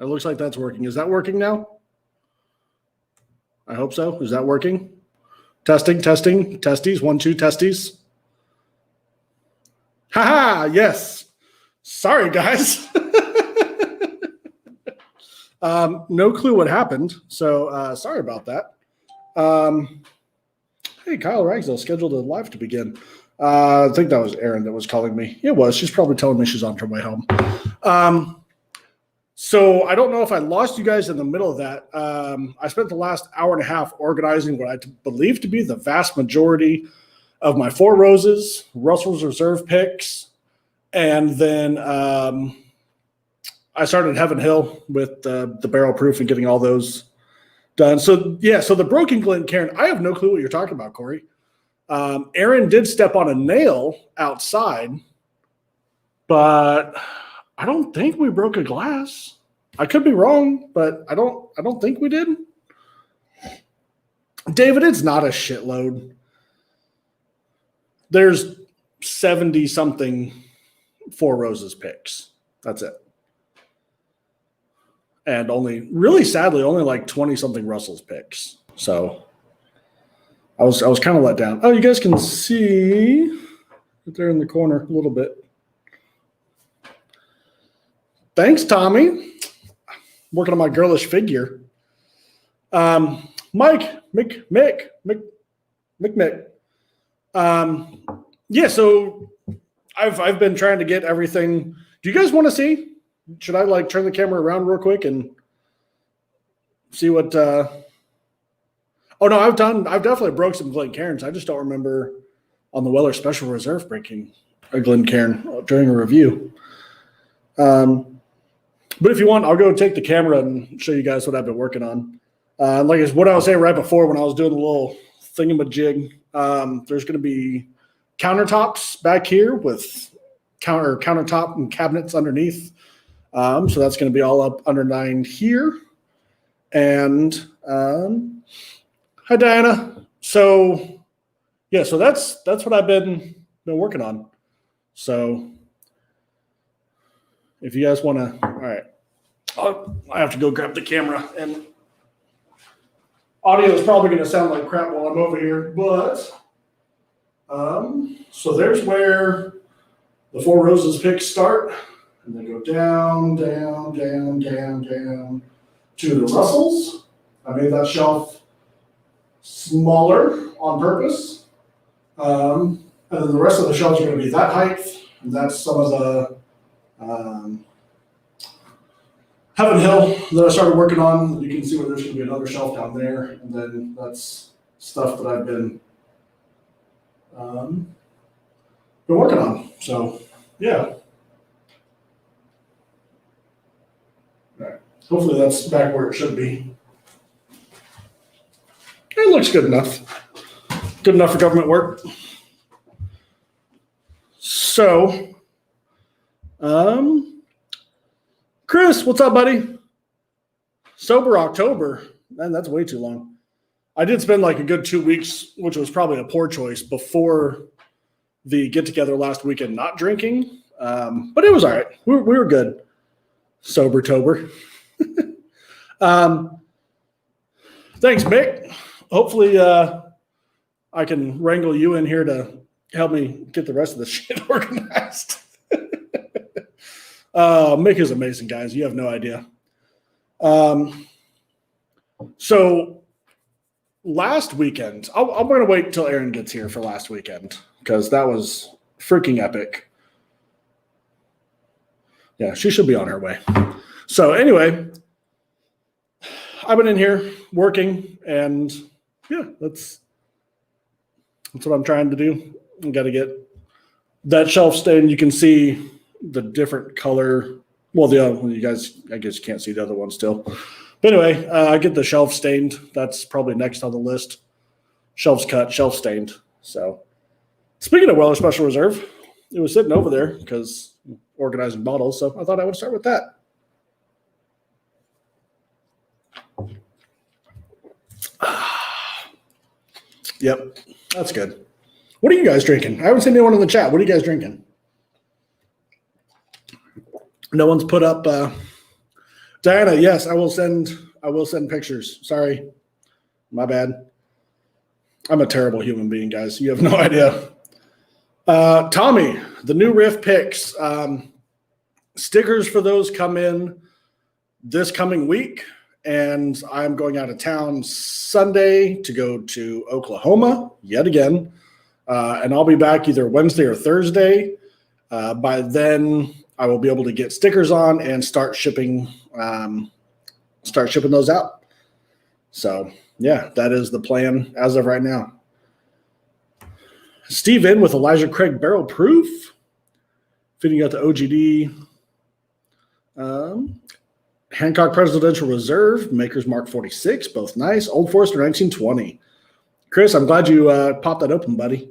It looks like that's working. Is that working now? I hope so. Is that working? Testing, testes. 1, 2, testes. Haha, yes. Sorry, guys. No clue what happened. So sorry about that. Hey, Kyle Ragsdale scheduled a live to begin. I think that was Erin that was calling me. It was. She's probably telling me she's on her way home. So I don't know if I lost you guys in the middle of that. I spent the last hour and a half organizing what I believe to be the vast majority of my Four Roses, Russell's Reserve picks, and then I started Heaven Hill with the barrel proof and getting all those done. So, yeah, so the Broken Glencairn, I have no clue what you're talking about, Corey. Aaron did step on a nail outside, but I don't think we broke a glass. I could be wrong, but I don't think we did. David, it's not a shitload. There's 70-something Four Roses picks. That's it. And really sadly, only like 20-something Russell's picks. So I was kind of let down. Oh, you guys can see right there in the corner a little bit. Thanks, Tommy. Working on my girlish figure. Mick. Yeah, so I've been trying to get everything. Do you guys want to see? Should I like turn the camera around real quick and see what oh no, I've definitely broke some Glencairns. I just don't remember on the Weller Special Reserve breaking a Glencairn during a review. But if you want, I'll go take the camera and show you guys what I've been working on. Like what I was saying right before when I was doing the little thingamajig, there's going to be countertops back here with countertop and cabinets underneath. So that's going to be all up underlined here. And hi, Diana. So yeah, so that's what I've been working on. So if you guys want to, all right, I have to go grab the camera, and audio is probably going to sound like crap while I'm over here, but so there's where the Four Roses picks start, and they go down to the Russells. I made that shelf smaller on purpose, and then the rest of the shelves are going to be that height, and that's some of the Heaven Hill that I started working on. You can see where there's going to be another shelf down there, and then that's stuff that I've been working on. So yeah, all right. Hopefully that's back where it should be. It looks good enough. Good enough for government work. So, Chris, what's up, buddy? Sober October. Man, that's way too long. I did spend like a good 2 weeks, which was probably a poor choice, before the get-together last weekend not drinking. But it was all right. We were good. Sober-tober. Thanks, Mick. Hopefully I can wrangle you in here to help me get the rest of the shit organized. Mick is amazing, guys. You have no idea. So last weekend, I'm going to wait until Erin gets here for last weekend because that was freaking epic. Yeah, she should be on her way. So anyway, I've been in here working, and yeah, that's what I'm trying to do. I got to get that shelf stained. You can see the different color. Well, the other one, you guys, I guess you can't see the other one still. But anyway, I get the shelf stained. That's probably next on the list. Shelves cut, shelf stained. So speaking of Weller Special Reserve, it was sitting over there because organizing bottles. So I thought I would start with that. Yep, that's good. What are you guys drinking? I haven't seen anyone in the chat. What are you guys drinking? No one's put up Diana, yes, I will send pictures. Sorry. My bad. I'm a terrible human being, guys. You have no idea. Tommy, the new Riff picks. Stickers for those come in this coming week, and I'm going out of town Sunday to go to Oklahoma yet again. And I'll be back either Wednesday or Thursday. By then, I will be able to get stickers on and start shipping those out. So, yeah, that is the plan as of right now. Steve in with Elijah Craig Barrel Proof. Fitting out the OGD. Hancock Presidential Reserve. Maker's Mark 46. Both nice. Old Forester 1920. Chris, I'm glad you popped that open, buddy.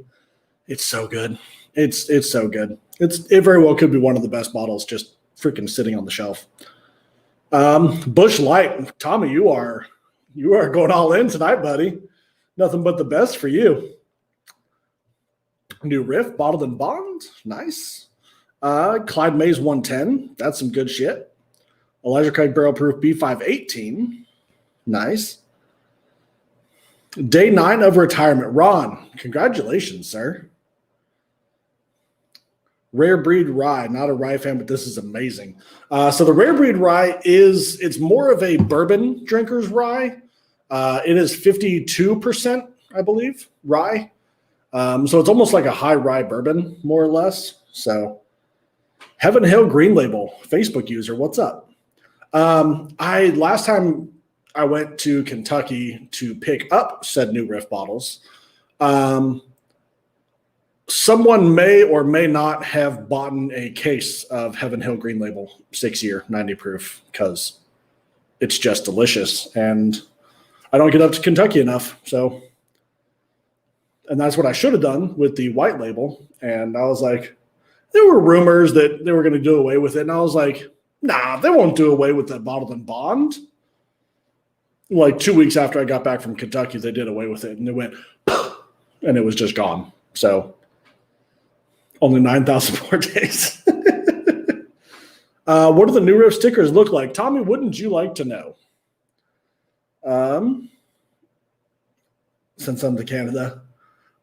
It's so good. It's so good. It very well could be one of the best bottles just freaking sitting on the shelf. Bush Light. Tommy, you are going all in tonight, buddy. Nothing but the best for you. New Riff, bottled in bond. Nice. Clyde Mays 110. That's some good shit. Elijah Craig Barrel Proof B518. Nice. Day 9 of retirement. Ron, congratulations, sir. Rare Breed Rye. Not a rye fan, but this is amazing. So the Rare Breed Rye it's more of a bourbon drinker's rye. It is 52%, I believe, rye. So it's almost like a high rye bourbon, more or less. So Heaven Hill Green Label, Facebook user, what's up? Last time I went to Kentucky to pick up said New Riff bottles. Someone may or may not have bought a case of Heaven Hill Green Label 6-year 90 proof because it's just delicious. And I don't get up to Kentucky enough. And that's what I should have done with the white label. And I was like, there were rumors that they were going to do away with it. And I was like, nah, they won't do away with that bottled in bond. Like 2 weeks after I got back from Kentucky, they did away with it. And it went, and it was just gone. So only 9,000 more days. What do the New Riff stickers look like? Tommy, wouldn't you like to know? Since I'm to Canada.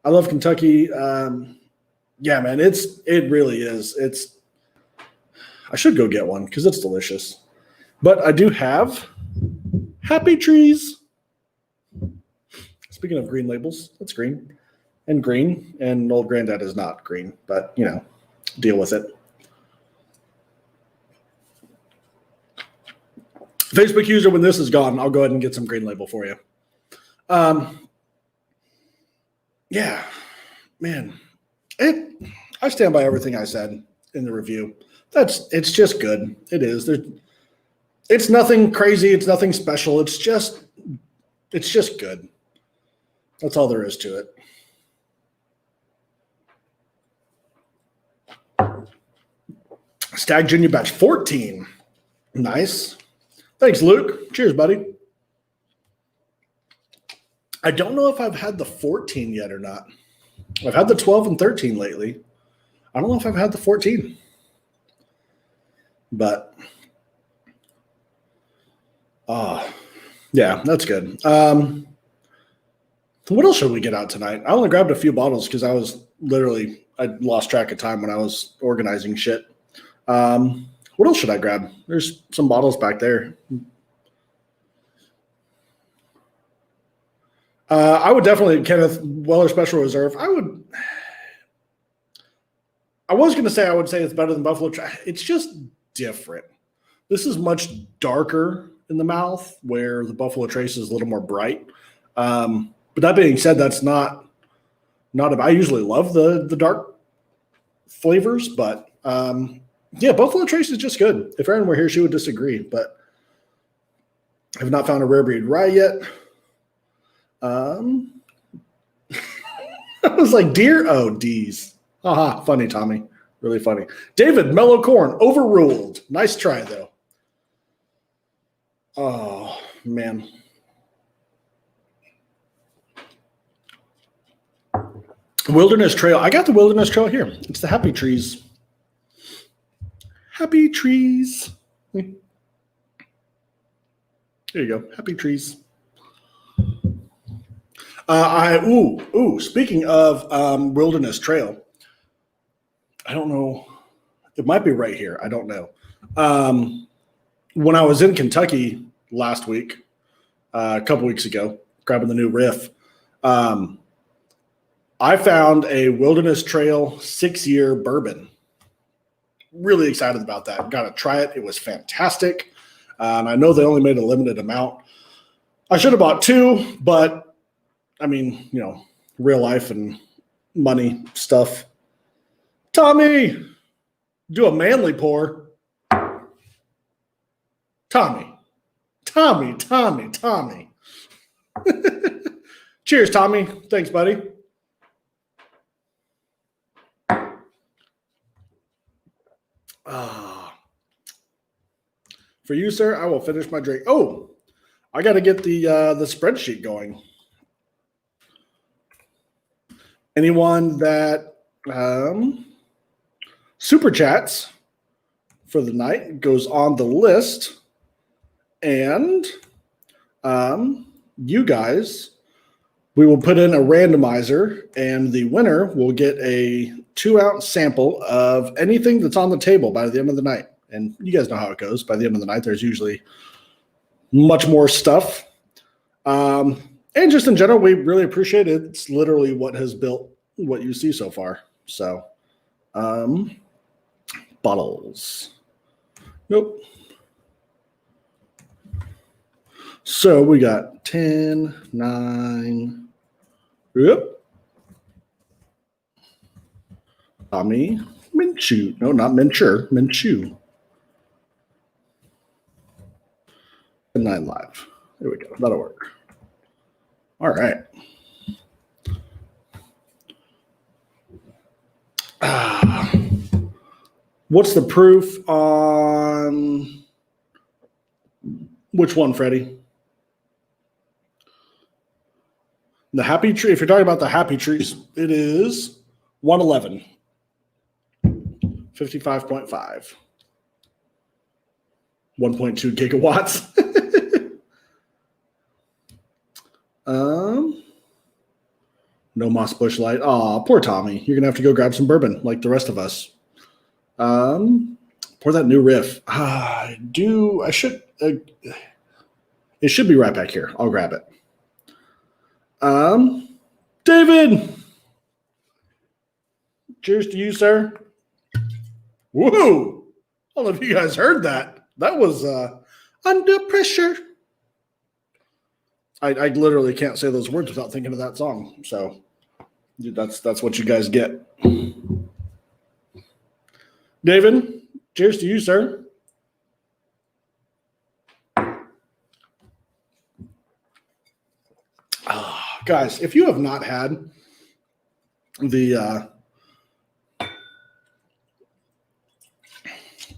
I love Kentucky. Yeah, man, it really is. I should go get one because it's delicious. But I do have Happy Trees. Speaking of green labels, that's green. And green. And Old Granddad is not green. But, deal with it. Facebook user, when this is gone, I'll go ahead and get some green label for you. Yeah, man, I stand by everything I said in the review. It's just good. It is. It's nothing crazy. It's nothing special. It's just good. That's all there is to it. Stag Junior Batch 14. Nice. Thanks, Luke. Cheers, buddy. I don't know if I've had the 14 yet or not. I've had the 12 and 13 lately. I don't know if I've had the 14. But, yeah, that's good. What else should we get out tonight? I only grabbed a few bottles because I lost track of time when I was organizing shit. What else should I grab? There's some bottles back there. I would definitely, Kenneth Weller Special Reserve. I was going to say I would say it's better than Buffalo Trace. It's just different. This is much darker in the mouth, where the Buffalo Trace is a little more bright. But that being said, that's not I usually love the dark flavors, but yeah, Buffalo Trace is just good. If Erin were here, she would disagree, but I have not found a Rare Breed Rye yet. I was like, deer? Oh, D's. Haha, funny, Tommy. Really funny. David, Mellow Corn, overruled. Nice try, though. Oh, man. Wilderness Trail. I got the Wilderness Trail here. It's the Happy Trees. Happy Trees. There you go. Happy trees. Speaking of Wilderness Trail, I don't know. It might be right here. I don't know. When I was in Kentucky last week, a couple weeks ago, grabbing the new riff, I found a Wilderness Trail 6-year bourbon. Really excited about that. Got to try it. It was fantastic. And I know they only made a limited amount. I should have bought 2, but I mean, real life and money stuff. Tommy, do a manly pour. Tommy. Cheers, Tommy. Thanks, buddy. For you, sir, I will finish my drink. Oh, I got to get the spreadsheet going. Anyone that super chats for the night goes on the list, and you guys, we will put in a randomizer, and the winner will get a 2-ounce sample of anything that's on the table by the end of the night. And you guys know how it goes. By the end of the night, there's usually much more stuff. And just in general, we really appreciate it. It's literally what has built what you see so far. So, bottles. Nope. So we got 10, 9. Yep. Tommy Minshew. No, not Minshew. Minshew. 9 live. There we go. That'll work. All right. What's the proof on which one, Freddie? The Happy Tree. If you're talking about the Happy Trees, it is 111. 55.5. 1.2 gigawatts. No Moss Bush Light. Aw, poor Tommy. You're gonna have to go grab some bourbon like the rest of us. Pour that new riff. I should. It should be right back here. I'll grab it. David. Cheers to you, sir. Woo! I don't know if you guys heard that. That was Under Pressure. I literally can't say those words without thinking of that song. So that's what you guys get. David, cheers to you, sir. Guys, if you have not had the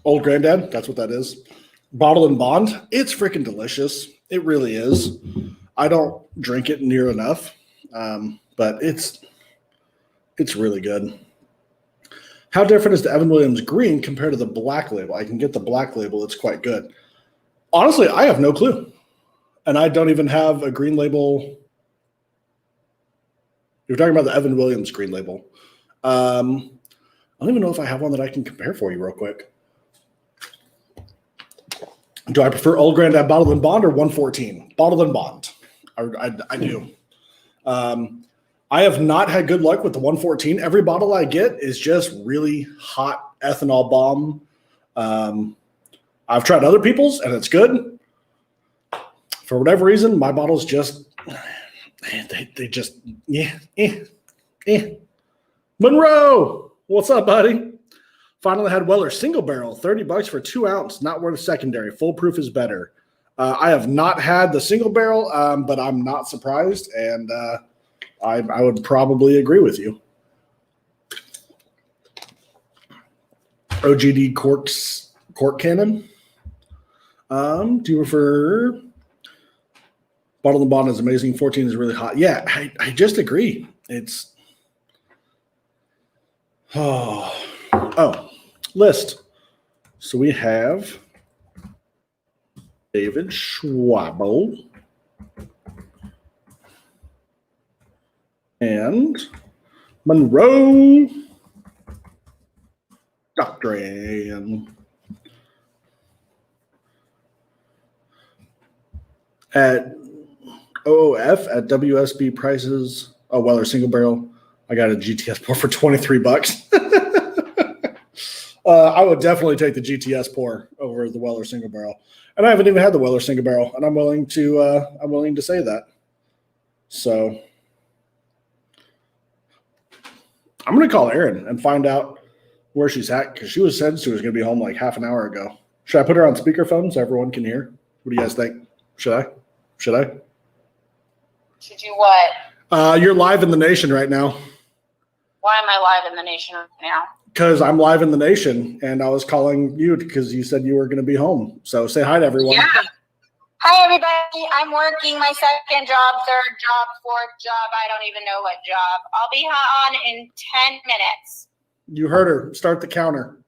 Old Granddad, that's what that is, Bottle and Bond, it's freaking delicious. It really is. I don't drink it near enough, but it's really good. How different is the Evan Williams Green compared to the Black Label? I can get the Black Label. It's quite good. Honestly, I have no clue. And I don't even have a Green Label. You're talking about the Evan Williams Green Label. I don't even know if I have one that I can compare for you real quick. Do I prefer Old Granddad Bottled and Bond or 114? Bottled and Bond. I do. I have not had good luck with the 114. Every bottle I get is just really hot ethanol bomb. I've tried other people's and it's good. For whatever reason, my bottles just they just Monroe, what's up, buddy? Finally had Weller single barrel, $30 for 2 ounce, not worth secondary. Full proof is better. I have not had the single barrel, but I'm not surprised, and I would probably agree with you. OGD cork cannon. Do you prefer Bottle and Bond is amazing. 14 is really hot. Yeah, I just agree. It's list. So we have David Schwabel. And Monroe Doctrine. At OOF at WSB prices. Oh, Weller single barrel. I got a GTS pour for $23. I would definitely take the GTS pour over the Weller single barrel, and I haven't even had the Weller single barrel, and I'm willing to say that. So I'm going to call Erin and find out where she's at, because she said she was going to be home like half an hour ago. Should I put her on speakerphone so everyone can hear? What do you guys think? Should I? Should you what? You're live in the nation right now. Why am I live in the nation right now? Because I'm live in the nation, and I was calling you because you said you were going to be home. So say hi to everyone. Yeah. Hi, everybody. I'm working my second job, third job, fourth job. I don't even know what job. I'll be on in 10 minutes. You heard her. Start the counter.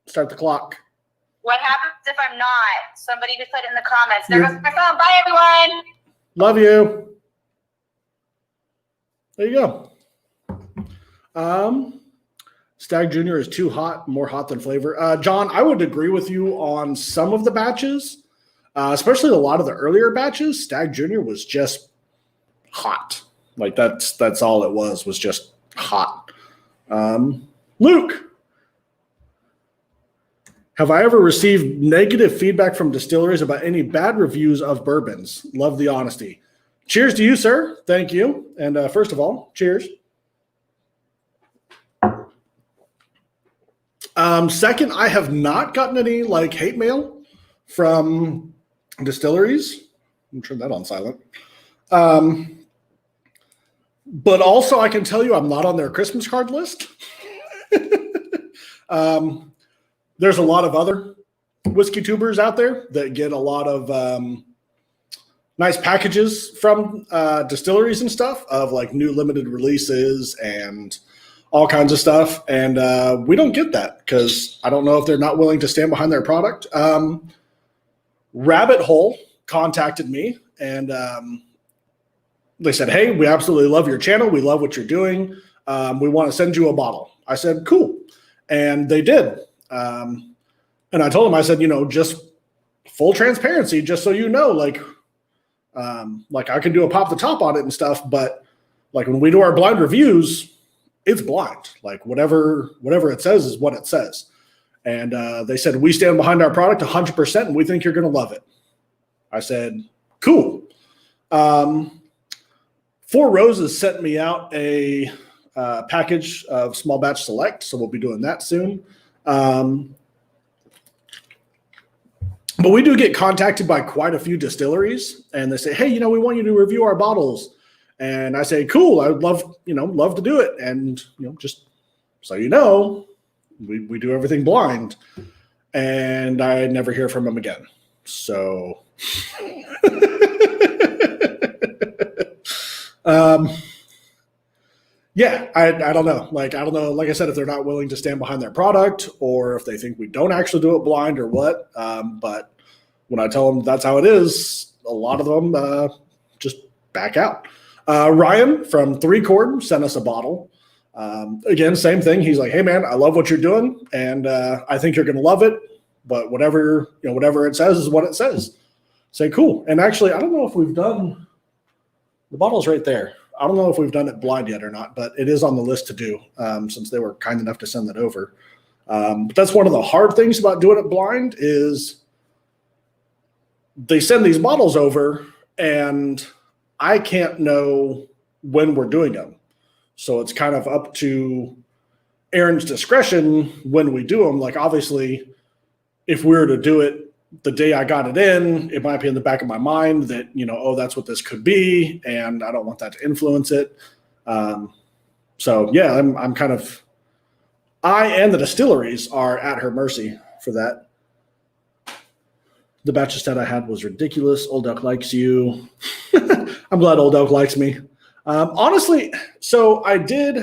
Start the clock. What happens if I'm not? Somebody just put it in the comments. There goes my phone. Bye, everyone. Love you. There you go. Stag Junior is too hot, more hot than flavor. John, I would agree with you on some of the batches, especially a lot of the earlier batches. Stag Junior was just hot. Like that's all it was just hot. Luke, have I ever received negative feedback from distilleries about any bad reviews of bourbons? Love the honesty. Cheers to you, sir. Thank you. And first of all, cheers. Second, I have not gotten any hate mail from distilleries. I'm turn that on silent. But also I can tell you I'm not on their Christmas card list. There's a lot of other whiskey tubers out there that get a lot of nice packages from distilleries and stuff of new limited releases and all kinds of stuff. And we don't get that because I don't know if they're not willing to stand behind their product. Rabbit Hole contacted me and they said, hey, we absolutely love your channel. We love what you're doing. We want to send you a bottle. I said, cool. And they did. And I told them, I said, just full transparency, just so you know, I can do a pop the top on it and stuff, but when we do our blind reviews, it's blind. Whatever it says is what it says. And they said, we stand behind our product 100% and we think you're going to love it. I said, cool. Four Roses sent me out a package of small batch select. So we'll be doing that soon. But we do get contacted by quite a few distilleries and they say, hey, we want you to review our bottles. And I say, cool, I would love to do it. And, just so you know, we do everything blind. And I never hear from them again. So, yeah, I don't know. I don't know, like I said, if they're not willing to stand behind their product or if they think we don't actually do it blind or what. But when I tell them that's how it is, a lot of them just back out. Ryan from 3 Chord sent us a bottle. Again, same thing. He's like, hey man, I love what you're doing. And I think you're going to love it. But whatever it says is what it says. Say, cool. And actually, I don't know if we've done, the bottle's right there. I don't know if we've done it blind yet or not, but it is on the list to do since they were kind enough to send that over. But that's one of the hard things about doing it blind is they send these bottles over and I can't know when we're doing them. So it's kind of up to Aaron's discretion when we do them. Obviously, if we were to do it the day I got it in, it might be in the back of my mind that, oh, that's what this could be. And I don't want that to influence it. So yeah, I'm kind of, I and the distilleries are at her mercy for that. The batch of stat I had was ridiculous. Old Elk likes you. I'm glad Old Elk likes me. Honestly, so I did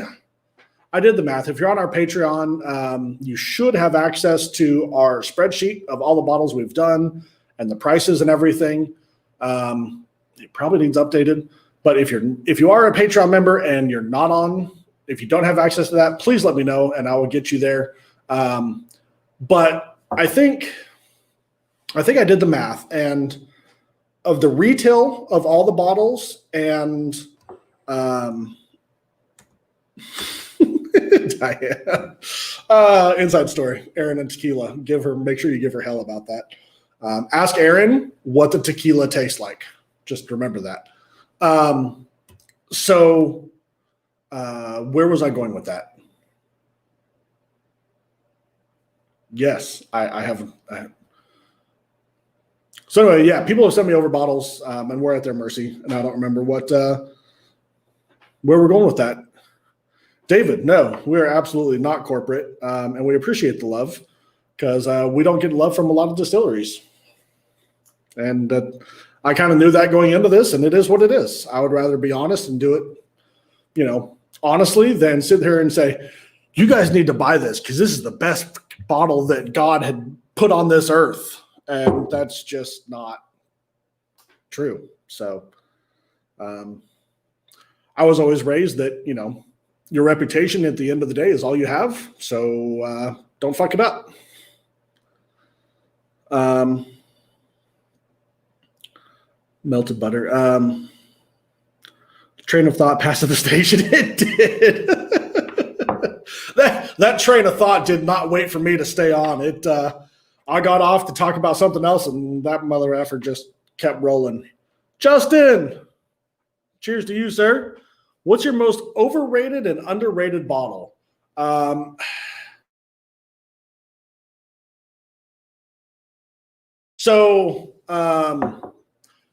the math. If you're on our Patreon, you should have access to our spreadsheet of all the bottles we've done and the prices and everything. It probably needs updated. But if you are a Patreon member and you're not on, if you don't have access to that, please let me know and I will get you there. But I think I did the math, and of the retail of all the bottles and Diana. Inside story. Erin and tequila. Make sure you give her hell about that. Ask Erin what the tequila tastes like. Just remember that. So where was I going with that? Yes, I have. So anyway, yeah, people have sent me over bottles, and we're at their mercy, and I don't remember where we're going with that. David, no, we're absolutely not corporate, and we appreciate the love because we don't get love from a lot of distilleries. And I kind of knew that going into this, and it is what it is. I would rather be honest and do it, honestly, than sit there and say, you guys need to buy this because this is the best bottle that God had put on this earth. And that's just not true. So I was always raised that, your reputation at the end of the day is all you have. So don't fuck it up. Melted butter. Train of thought passed the station. It did. that train of thought did not wait for me to stay on. I got off to talk about something else, and that mother effer just kept rolling. Justin, cheers to you, sir. What's your most overrated and underrated bottle?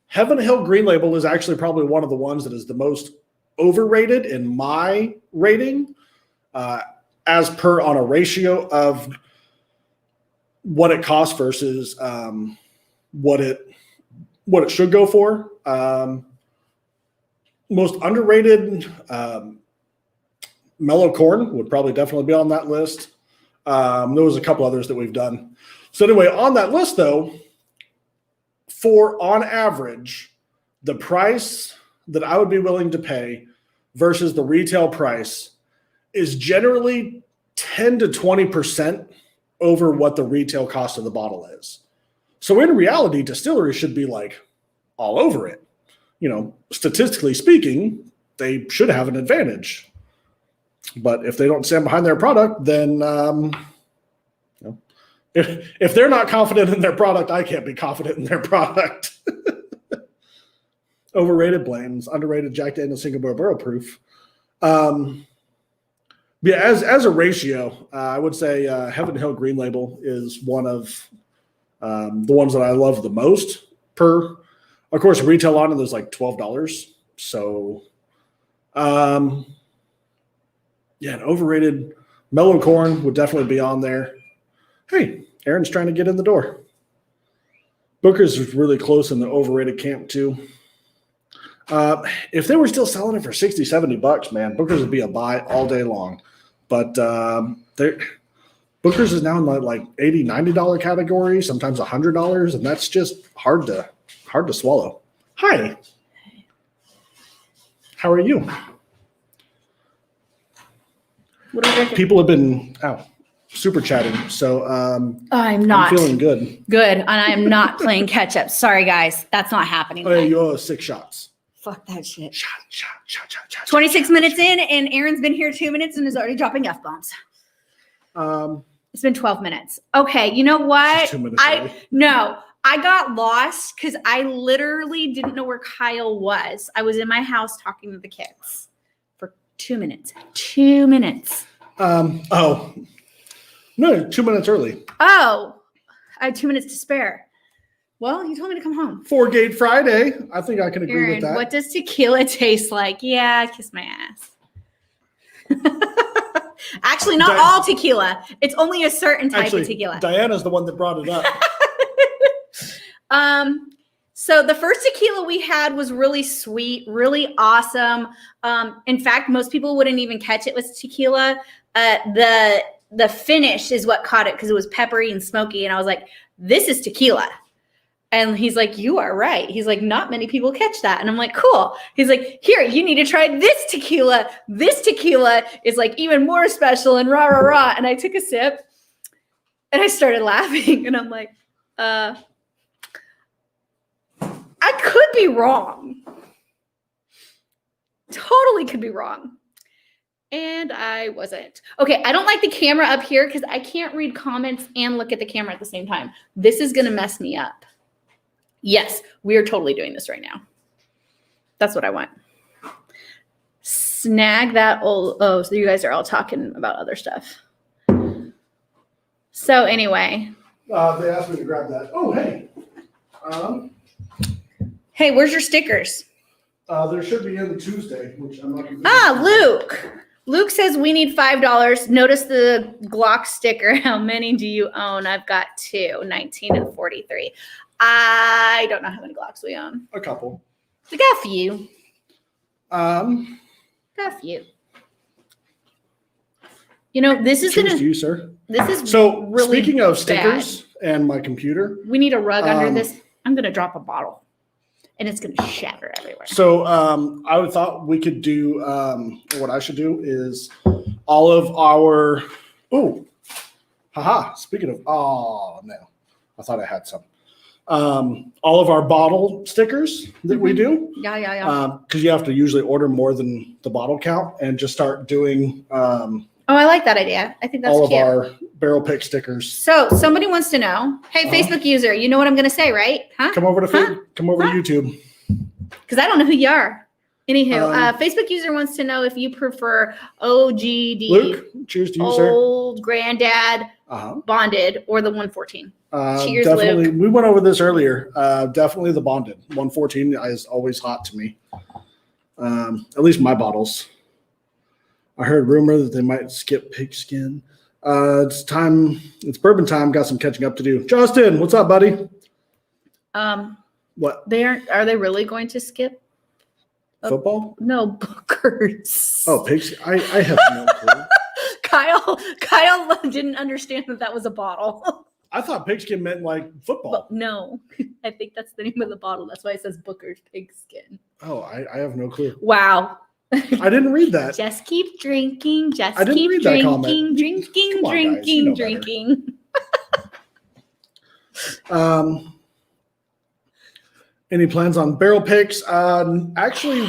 Heaven Hill Green Label is actually probably one of the ones that is the most overrated in my rating, as per on a ratio of what it costs versus what it should go for. Most underrated, Mellow Corn would probably definitely be on that list. There was a couple others that we've done. So anyway, on that list though, for on average, the price that I would be willing to pay versus the retail price is generally 10 to 20% over what the retail cost of the bottle is. So in reality, distilleries should be like all over it. Statistically speaking, they should have an advantage. But if they don't stand behind their product, then if they're not confident in their product, I can't be confident in their product. Overrated blends, underrated Jack Daniel's Single Barrel Proof. Yeah, as a ratio, I would say Heaven Hill Green Label is one of the ones that I love the most. Of course, retail on it is like $12. So, an overrated Mellow Corn would definitely be on there. Hey, Aaron's trying to get in the door. Booker's is really close in the overrated camp too. If they were still selling it for $60, $70, man, Booker's would be a buy all day long. But Booker's is now in like $80, $90 category, sometimes $100, and that's just hard to swallow. Hi. How are you? What are you drinking? People have been super chatting, so I'm not feeling good. Good, and I am not playing catch up. Sorry, guys, that's not happening. Oh, yeah, you owe us 6 shots. Fuck that shit. Shot. 26 minutes in, and Aaron's been here 2 minutes and is already dropping F-bombs. It's been 12 minutes. Okay, you know what? 2 minutes away. I got lost because I literally didn't know where Kyle was. I was in my house talking to the kids for 2 minutes. 2 minutes. No, 2 minutes early. Oh, I had 2 minutes to spare. Well, you told me to come home. 4-Gate Friday. I think I can agree Aaron, with that. what does tequila taste like? Yeah, kiss my ass. Actually, not all tequila. It's only a certain type of tequila. Diana's the one that brought it up. So the first tequila we had was really sweet, really awesome. In fact, most people wouldn't even catch it was tequila. The finish is what caught it because it was peppery and smoky. And I was like, this is tequila. And he's like, you are right. He's like, not many people catch that. And I'm like, cool. He's like, here, you need to try this tequila. This tequila is like even more special and rah, rah, rah. And I took a sip and I started laughing. And I'm like, I could be wrong. Totally could be wrong. And I wasn't. Okay, I don't like the camera up here because I can't read comments and look at the camera at the same time. This is going to mess me up. Yes, we are totally doing this right now. That's what I want. Snag that old. Oh, so you guys are all talking about other stuff. So anyway. They asked me to grab that. Oh, hey. Hey, where's your stickers? There should be in Tuesday, which I'm not. Luke. Luke says we need $5. Notice the Glock sticker. How many do you own? I've got 2, 19 and 43. I don't know how many Glocks we own. A couple. We got a few. Got a few. You know, this is cheers to you, sir. This is so. Really speaking of stickers and my computer, we need a rug under this. I'm gonna drop a bottle, and it's gonna shatter everywhere. So I thought we could do. What I should do is all of our. Oh, haha! Speaking of, oh no, I thought I had some. All of our bottle stickers that we do. Yeah. Because you have to usually order more than the bottle count, and just start doing. Oh, I like that idea. I think that's all cute. of our barrel pick stickers. So somebody wants to know, hey, Facebook user, you know what I'm going to say, right? Huh? Come over to come over to YouTube. Because I don't know who you are. Anywho, Facebook user wants to know if you prefer OGD. Luke, cheers to you, sir. Old granddad bonded or the 114. Cheers, definitely. Luke. We went over this earlier. Definitely the bonded. 114 is always hot to me. At least my bottles. I heard rumor that they might skip pigskin. It's time. It's bourbon time. Got some catching up to do. Justin, what's up, buddy? What? Are they really going to skip football? No, bookers. Oh, pigs. I have no clue. Kyle didn't understand that was a bottle. I thought pigskin meant like football. But no, I think that's the name of the bottle. That's why it says Booker's Pigskin. Oh, I have no clue. Wow. I didn't read that. Just keep drinking. Just I didn't keep read that drinking. comment. Drinking. Come on, Drinking. guys, you know Drinking. Any plans on barrel picks? Actually,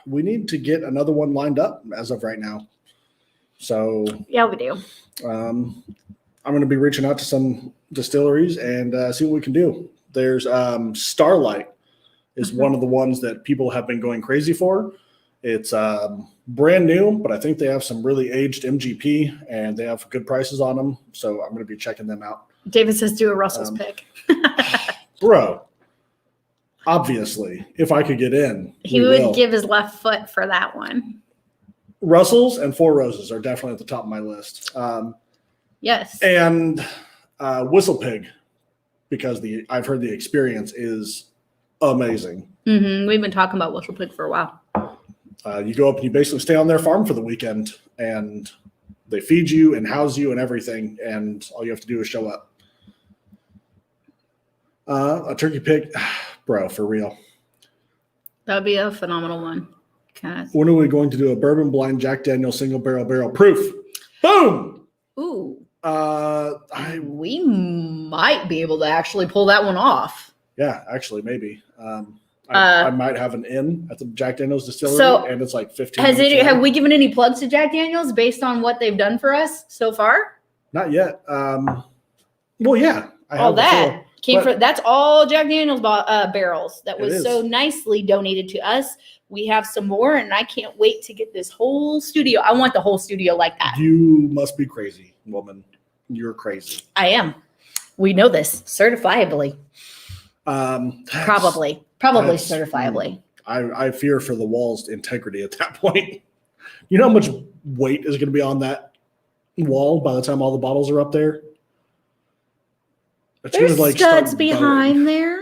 we need to get another one lined up as of right now. So yeah, we do. I'm going to be reaching out to some distilleries and see what we can do. There's Starlight is one of the ones that people have been going crazy for. It's brand new, but I think they have some really aged MGP and they have good prices on them. So I'm going to be checking them out. David says do a Russell's pick. Bro, obviously, if I could get in, he would give his left foot for that one. Russell's and Four Roses are definitely at the top of my list. Yes. And Whistle Pig, because I've heard the experience is amazing. Mm-hmm. We've been talking about Whistle Pig for a while. You go up and you basically stay on their farm for the weekend, and they feed you and house you and everything, and all you have to do is show up. A turkey pig, bro, for real. That would be a phenomenal one. When are we going to do a bourbon blind Jack Daniel single barrel proof? Boom! Ooh. We might be able to actually pull that one off. Yeah, actually, maybe. I might have an in at the Jack Daniel's distillery, and it's like 15. Have we given any plugs to Jack Daniel's based on what they've done for us so far? Not yet. Well, yeah. All that came from. That's all Jack Daniel's barrels that was so nicely donated to us. We have some more, and I can't wait to get this whole studio. I want the whole studio like that. You must be crazy, woman. You're crazy. I am. We know this certifiably. Probably certifiably. I fear for the wall's integrity at that point. You know how much weight is going to be on that wall by the time all the bottles are up there? There's studs behind there.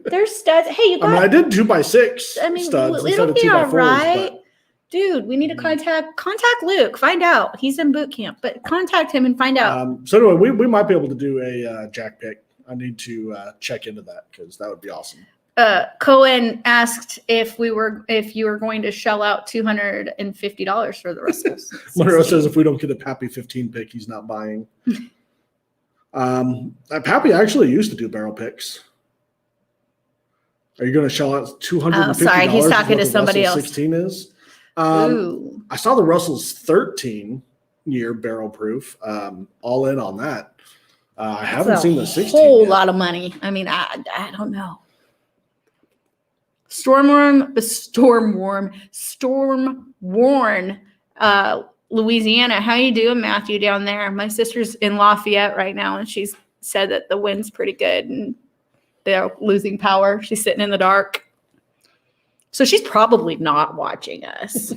There's studs. Hey, you got. I did 2x6. Studs it'll be all right. Dude, we need to contact Luke. Find out. He's in boot camp, but contact him and find out. So anyway, we might be able to do a Jack pick. I need to check into that because that would be awesome. Cohen asked if you were going to shell out $250 for the Russells. Monroe says if we don't get a Pappy 15 pick, he's not buying. Pappy actually used to do barrel picks. Are you going to shell out $250? Oh, sorry, he's talking to somebody else. 16 is. Ooh. I saw the Russell's 13-year barrel proof. All in on that. I haven't seen the 16. Whole yet. lot of money. I mean, I don't know. Storm worn, Louisiana. How you doing, Matthew, down there? My sister's in Lafayette right now, and she's said that the wind's pretty good and they're losing power. She's sitting in the dark. So she's probably not watching us.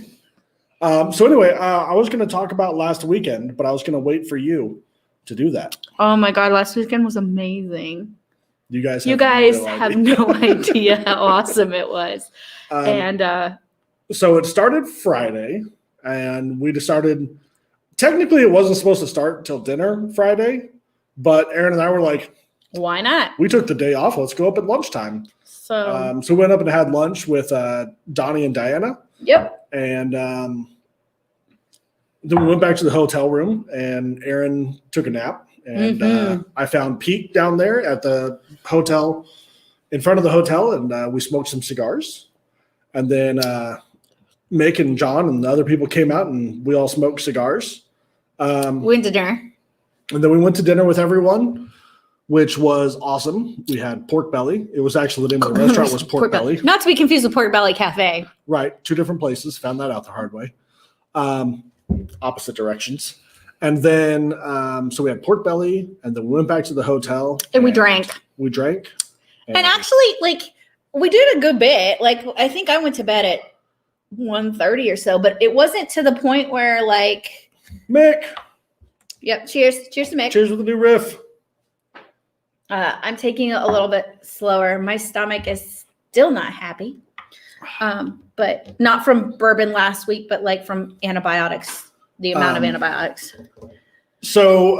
So anyway, I was going to talk about last weekend, but I was going to wait for you to do that. Oh my God, last weekend was amazing. You guys have no idea how awesome it was. So it started Friday, and we decided, technically it wasn't supposed to start till dinner Friday, but Aaron and I were like, why not? we took the day off. Let's go up at lunchtime. So we went up and had lunch with Donnie and Diana. Yep. And then we went back to the hotel room, and Aaron took a nap. And I found Pete down there at the hotel, in front of the hotel, and we smoked some cigars. And then Mick and John and the other people came out, and we all smoked cigars. We went to dinner. And then we went to dinner with everyone, which was awesome. We had pork belly. It was actually the name of the restaurant was Pork Belly. Not to be confused with Pork Belly Cafe. Right. 2 different places. Found that out the hard way. Opposite directions. And then, so we had pork belly, and then we went back to the hotel. And we drank. We drank. And actually, we did a good bit. I think I went to bed at 1:30 or so, but it wasn't to the point where, Mick. Yep. Cheers. Cheers to Mick. Cheers with the new riff. I'm taking it a little bit slower. My stomach is still not happy. But not from bourbon last week, but from antibiotics. The amount of antibiotics. So,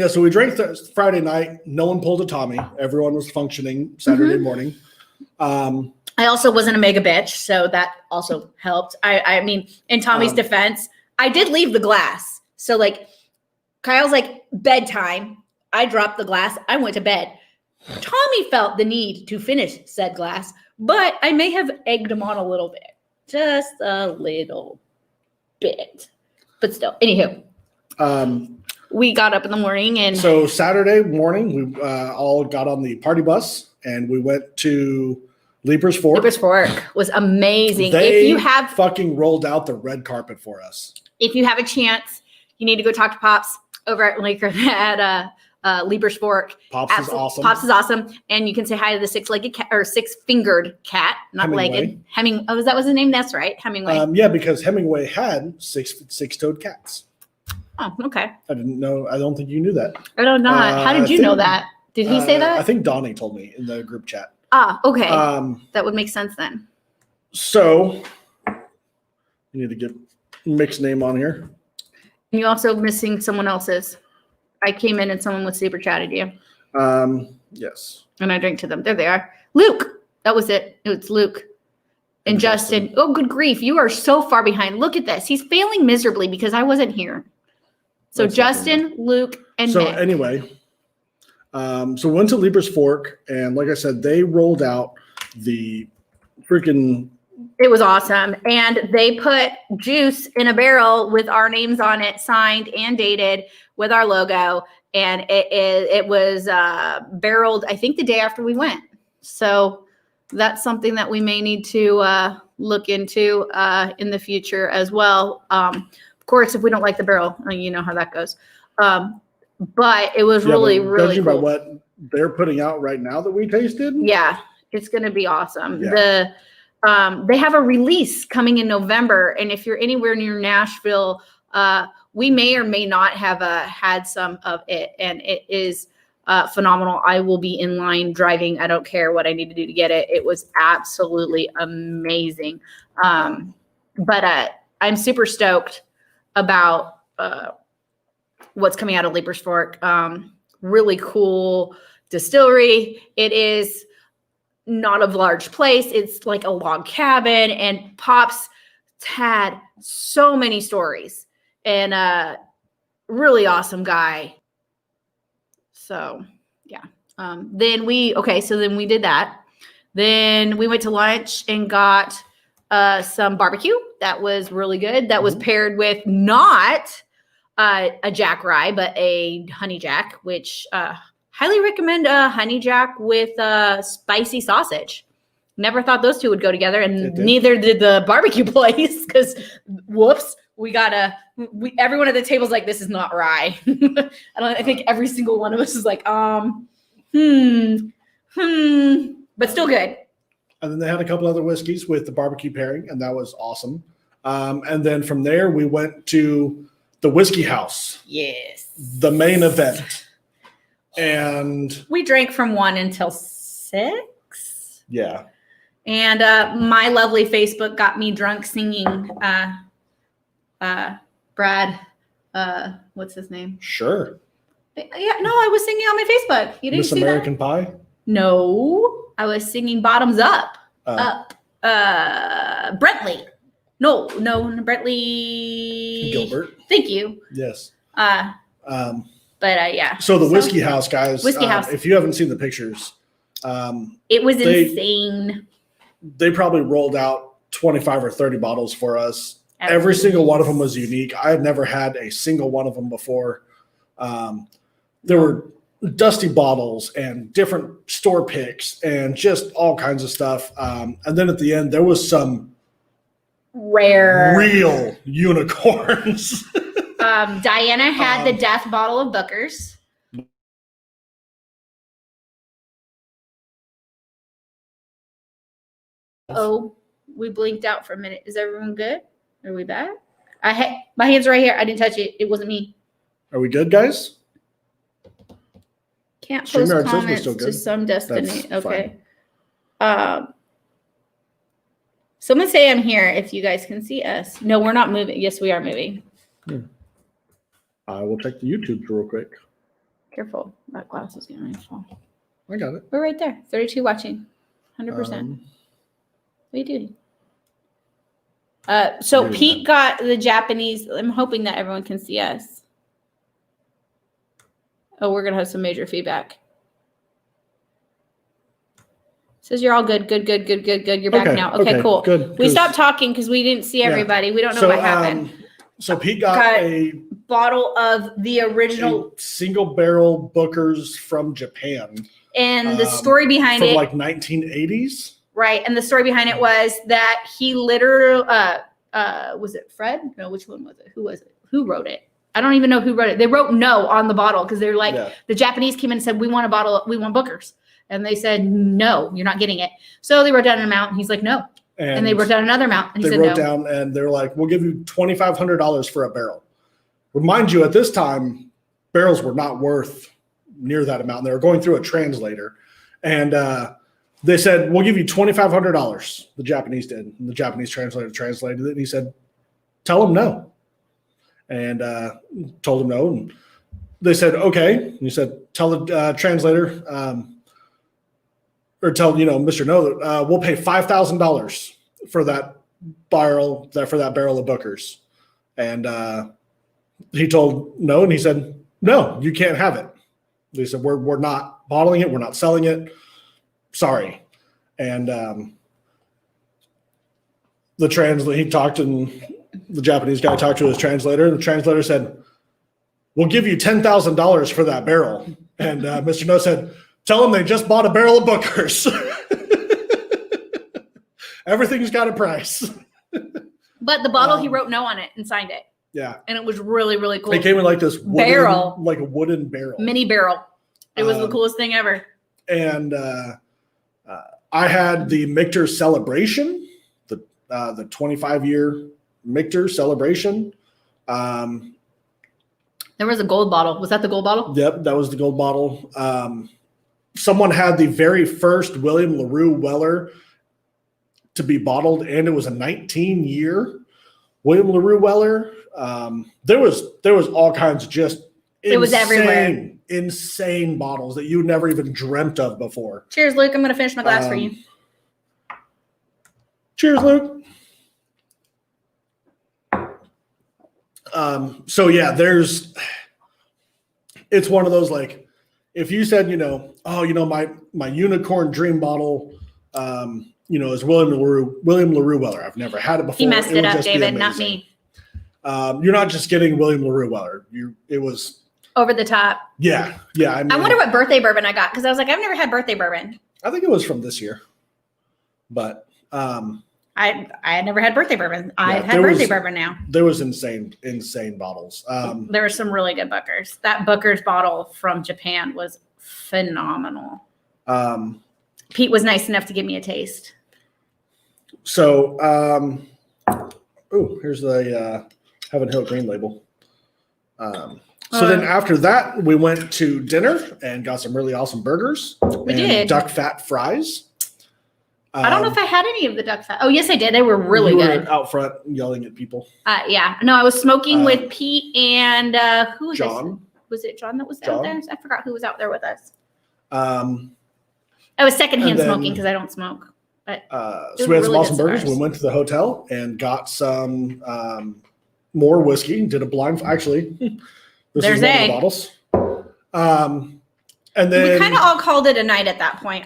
so we drank Friday night. No one pulled a Tommy. Everyone was functioning Saturday morning. I also wasn't a mega bitch, so that also helped. I mean, in Tommy's defense, I did leave the glass. So, Kyle's bedtime. I dropped the glass. I went to bed. Tommy felt the need to finish said glass, but I may have egged him on a little bit. Just a little bit, but still. Anywho, we got up in the morning, and so Saturday morning we all got on the party bus and we went to Leaper's Fork. Leaper's Fork was amazing. They if you have fucking rolled out the red carpet for us. If you have a chance, you need to go talk to Pops over at Leaper's Fork. Pops is awesome. Pops is awesome, and you can say hi to the 6-legged cat or 6-fingered cat, not legged. Oh, is that was his name? That's right, Hemingway. Yeah, because Hemingway had six-toed cats. Oh, okay. I didn't know. I don't think you knew that. I don't know. How did you know that? Did he say that? I think Donnie told me in the group chat. Ah, okay. That would make sense then. So you need to get Mick's name on here. And you're also missing someone else's. I came in and someone was super chatted you. Yes. And I drank to them. There they are. Luke. That was it. It's Luke. And Justin. Oh, good grief. You are so far behind. Look at this. He's failing miserably because I wasn't here. So That's Justin, Luke, and so Mick. Anyway, so we went to Leaper's Fork, and like I said, they rolled out the freaking. It was awesome. And they put juice in a barrel with our names on it, signed and dated with our logo. And it was barreled, I think, the day after we went. So that's something that we may need to look into in the future as well. Of course, if we don't like the barrel, you know how that goes. But it was really judging cool. by what they're putting out right now that we tasted. Yeah, it's going to be awesome. Yeah. They have a release coming in November, and if you're anywhere near Nashville, we may or may not have had some of it, and it is phenomenal. I will be in line driving. I don't care what I need to do to get it. It was absolutely amazing. But I'm super stoked about what's coming out of Leaper's Fork. really cool distillery. It is not a large place. It's like a log cabin, and Pops had so many stories, and really awesome guy. So yeah. Then we did that. Then we went to lunch and got some barbecue. That was really good. That was paired with not a Jack Rye, but a Honey Jack, which highly recommend Honey Jack with spicy sausage. Never thought those two would go together, and neither did the barbecue place, because whoops, everyone at the table's like, this is not rye. I think every single one of us is like, but still good. And then they had a couple other whiskeys with the barbecue pairing, and that was awesome. And then from there, we went to the Whiskey House. Yes. The main event. And we drank from 1 until 6. Yeah. And my lovely Facebook got me drunk singing Brad, what's his name? Sure. Yeah, no, I was singing on my Facebook. You didn't Miss see American that? Pie? No, I was singing Bottoms Up. Up. Brentley. No, Brentley. Gilbert. Thank you. Yes. Yeah. So the Whiskey House, guys. Whiskey House. If you haven't seen the pictures, it was insane. They probably rolled out 25 or 30 bottles for us. Every single one of them was unique. I had never had a single one of them before. There were dusty bottles and different store picks and just all kinds of stuff. And then at the end, there was some rare, real unicorns. Diana had the death bottle of Booker's. Oh, we blinked out for a minute. Is everyone good? Are we back? My hands are right here. I didn't touch it. It wasn't me. Are we good, guys? Can't post StreamYard says we're comments still good. to some destiny. That's okay. Someone say I'm here if you guys can see us. No, we're not moving. Yes, we are moving. I will check the YouTube real quick. Careful. That glass is going to fall. I got it. We're right there. 32 watching. 100%. What are you doing? So Pete got the Japanese. I'm hoping that everyone can see us. Oh, we're going to have some major feedback. Says you're all good. Good. You're back now. Okay, cool. Good. We stopped talking because we didn't see everybody. We don't know what happened. So Pete got a bottle of the original single barrel Booker's from Japan. And the story behind from it. Like 1980s. Right. And the story behind it was that he literally, was it Fred? No, which one was it? Who was it? Who wrote it? I don't even know who wrote it. They wrote no on the bottle because they're like, the Japanese came in and said, we want Booker's. And they said, no, you're not getting it. So they wrote down an amount and he's like, no. And they wrote down another amount and he said no. They wrote down and they're like, we'll give you $2,500 for a barrel. Remind you, at this time, barrels were not worth near that amount. They were going through a translator. And they said, we'll give you $2,500. The Japanese did. And the Japanese translator translated it. And he said, tell them no. And told him no. And they said, okay. And he said, tell the translator, or tell, Mr. No, that we'll pay $5,000 for that barrel of Booker's. And he told no. And he said, no, you can't have it. They said, we're not bottling it. We're not selling it. Sorry. And he talked, and the Japanese guy talked to his translator, and the translator said, we'll give you $10,000 for that barrel. And Mr. No said, tell them they just bought a barrel of Booker's. Everything's got a price. But the bottle, he wrote no on it and signed it. Yeah. And it was really, really cool. It came in like this barrel, like a wooden barrel. Mini barrel. It was the coolest thing ever. And I had the Michter Celebration, the 25-year Michter Celebration. There was a gold bottle. Was that the gold bottle? Yep, that was the gold bottle. Someone had the very first William LaRue Weller to be bottled, and it was a 19-year William LaRue Weller. There was all kinds of just It was everywhere. Insane bottles that you never even dreamt of before. Cheers, Luke. I'm going to finish my glass for you. Cheers, Luke. So yeah, it's one of those, like, if you said, my unicorn dream bottle, is William LaRue Weller. I've never had it before. He messed it up, just be David, not amazing. me. You're not just getting William LaRue Weller. It was over the top. Yeah. I wonder what birthday bourbon I got, because I was like, I've never had birthday bourbon. I think it was from this year, but I had never had birthday bourbon. I've had birthday bourbon now. There was insane bottles. There were some really good Bookers. That Booker's bottle from Japan was phenomenal. Pete was nice enough to give me a taste. So, here's the Heaven Hill Green label. So then after that, we went to dinner and got some really awesome burgers. We did. Duck fat fries. I don't know if I had any of the duck fat. Oh, yes, I did. They were really good. Were out front yelling at people. Yeah. No, I was smoking with Pete and who was John. Was it John that was out there? I forgot who was out there with us. I was secondhand smoking because I don't smoke. But so we had some awesome burgers. We went to the hotel and got some more whiskey. Did a blind. Actually, there's one of the bottles. And then we kind of all called it a night at that point.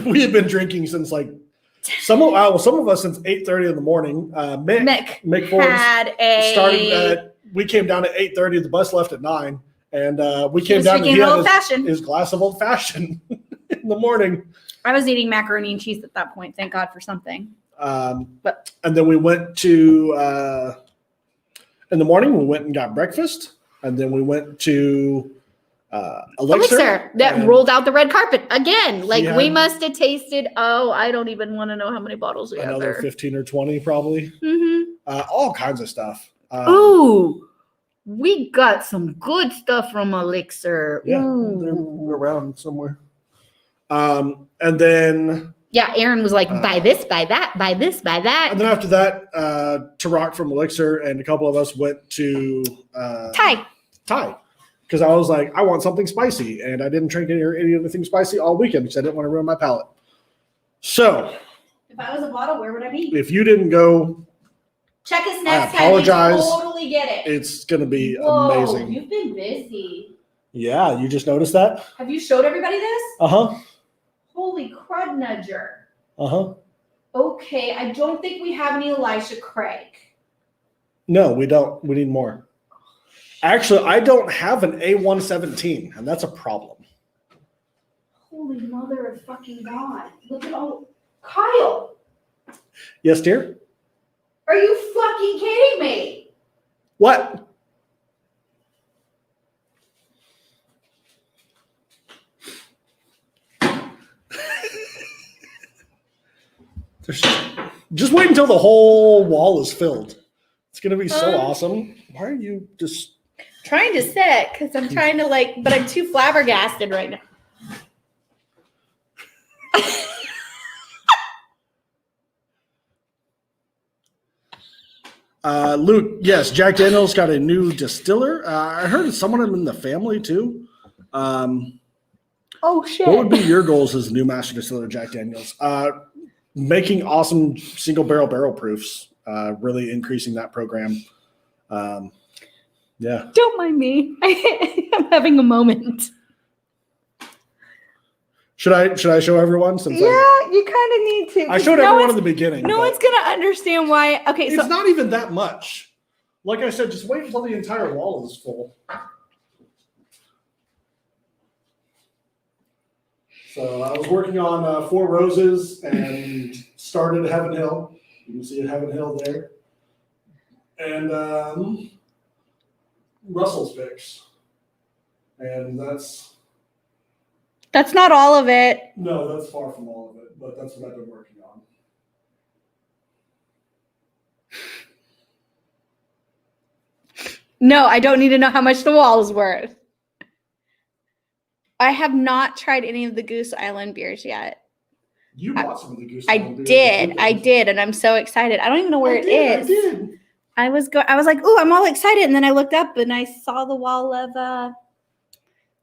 We had been drinking since some of us since 8:30 in the morning. Mick Ford started. We came down at 8:30. The bus left at 9, and we came down. And he had his glass of old fashioned in the morning. I was eating macaroni and cheese at that point. Thank God for something. And then we went to in the morning. We went and got breakfast, and then we went to Elixir that rolled out the red carpet again. We must have tasted. I don't even want to know how many bottles we had another there. 15 or 20 probably. All kinds of stuff. We got some good stuff from Elixir. Yeah, they're around somewhere. And then Aaron was like, buy this, buy that, buy this, buy that. And then after that, Tarak from Elixir and a couple of us went to Thai. Because I was like, I want something spicy, and I didn't drink anything spicy all weekend because I didn't want to ruin my palate. So, if I was a bottle, where would I be? If you didn't go, check us next time. I apologize. We totally get it. It's going to be amazing. You've been busy. Yeah, you just noticed that? Have you showed everybody this? Holy crud nudger. Okay, I don't think we have any Elisha Craig. No, we don't. We need more. Actually, I don't have an A117, and that's a problem. Holy mother of fucking God. Look at all. Kyle. Yes, dear? Are you fucking kidding me? What? Just wait until the whole wall is filled. It's going to be so awesome. Why are you just... Trying to sit because I'm trying to but I'm too flabbergasted right now. Luke, yes, Jack Daniel's got a new distiller. I heard someone in the family too. Shit. What would be your goals as the new master distiller, Jack Daniel's? Making awesome single barrel proofs, really increasing that program. Yeah. Don't mind me. I'm having a moment. Should I show everyone? You kind of need to. I showed everyone in the beginning. No one's gonna understand why. Okay, it's not even that much. Like I said, just wait until the entire wall is full. So I was working on Four Roses and started at Heaven Hill. You can see a Heaven Hill there. And Russell's Fix. And that's not all of it. No, that's far from all of it, but that's what I've been working on. No, I don't need to know how much the wall is worth. I have not tried any of the Goose Island beers yet. You bought some of the Goose Island beers. I did, and I'm so excited. I don't even know where it is. I did. I was like, oh, I'm all excited. And then I looked up and I saw the wall of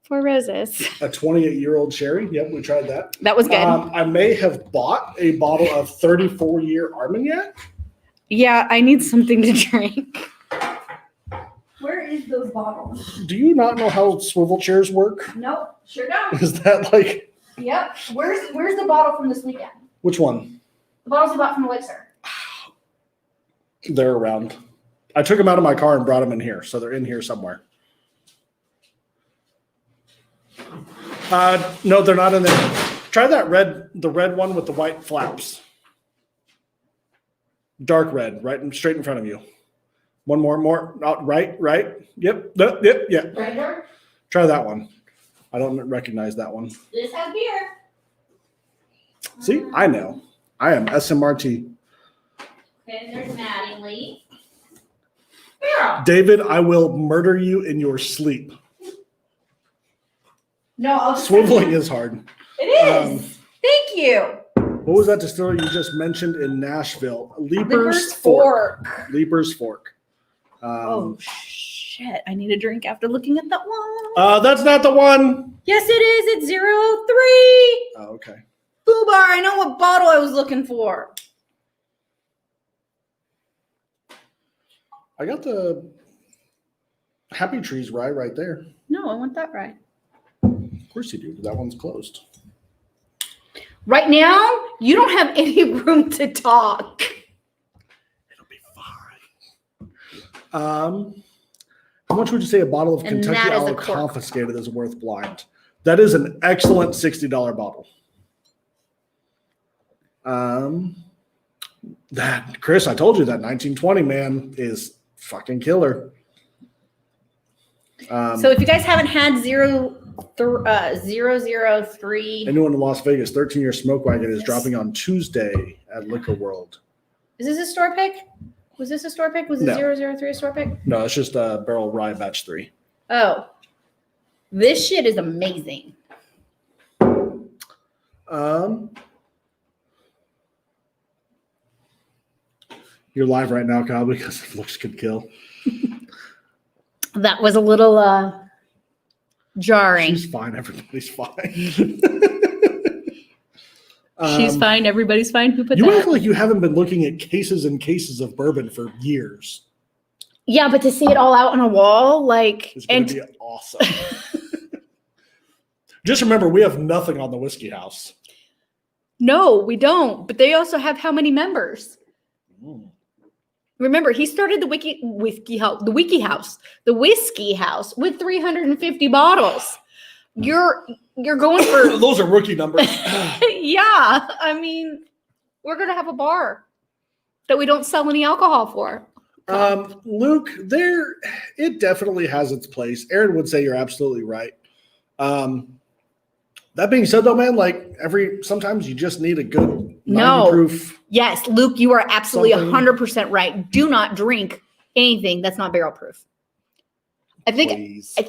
Four Roses. A 28-year-old sherry. Yep, we tried that. That was good. I may have bought a bottle of 34-year Armagnac. Yeah, I need something to drink. Where is those bottles? Do you not know how swivel chairs work? Nope, sure don't. Is that like Yep. Where's the bottle from this weekend? which one? The bottles you bought from Elixir. They're around. I took them out of my car and brought them in here, so they're in here somewhere. No, they're not in there. Try the red one with the white flaps. Dark red, straight in front of you. One more. Right. Yep, yeah. Right there? Try that one. I don't recognize that one. This has beer. See, I know. I am SMRT. Okay, there's Mattingly. Beer. David, I will murder you in your sleep. No, I'll just Swiveling is hard. It is. Thank you. What was that distillery you just mentioned in Nashville? Leaper's Fork. Leaper's Fork. Oh shit! I need a drink after looking at that one. That's not the one. Yes, it is. It's 03. Oh, okay. Foo Bar. I know what bottle I was looking for. I got the Happy Trees rye right there. No, I want that right. Of course you do. That one's closed. Right now, you don't have any room to talk. It'll be fine. How much would you say a bottle of And Kentucky that is a Owl cork. Confiscated is worth blind? That is an excellent $60 bottle. That Chris, I told you that 1920 man is fucking killer. So if you guys haven't had 003, Anyone in Las Vegas, 13-year Smoke Wagon is Yes. dropping on Tuesday at Liquor World. is this a store pick? Was this a store pick? Was No. 003 a store pick? No, it's just a barrel rye batch 3. Oh, this shit is amazing. You're live right now, Kyle, because it looks could kill. That was a little jarring. She's fine. Everybody's fine. She's fine. Everybody's fine. Who put You that? act like you haven't been looking at cases and cases of bourbon for years. Yeah, but to see it all out on a wall, like, It's going to be awesome. Just remember, we have nothing on the Whiskey House. no, we don't. But they also have how many members? Remember, he started the Whiskey House with 350 bottles. You're going for Those are rookie numbers. yeah. I mean, we're gonna have a bar that we don't sell any alcohol for. Luke, it definitely has its place. Aaron would say you're absolutely right. That being said, though, man, like sometimes you just need a good 90 proof. Yes, Luke, you are absolutely Something. 100% right. Do not drink anything that's not barrel proof. I think Please. I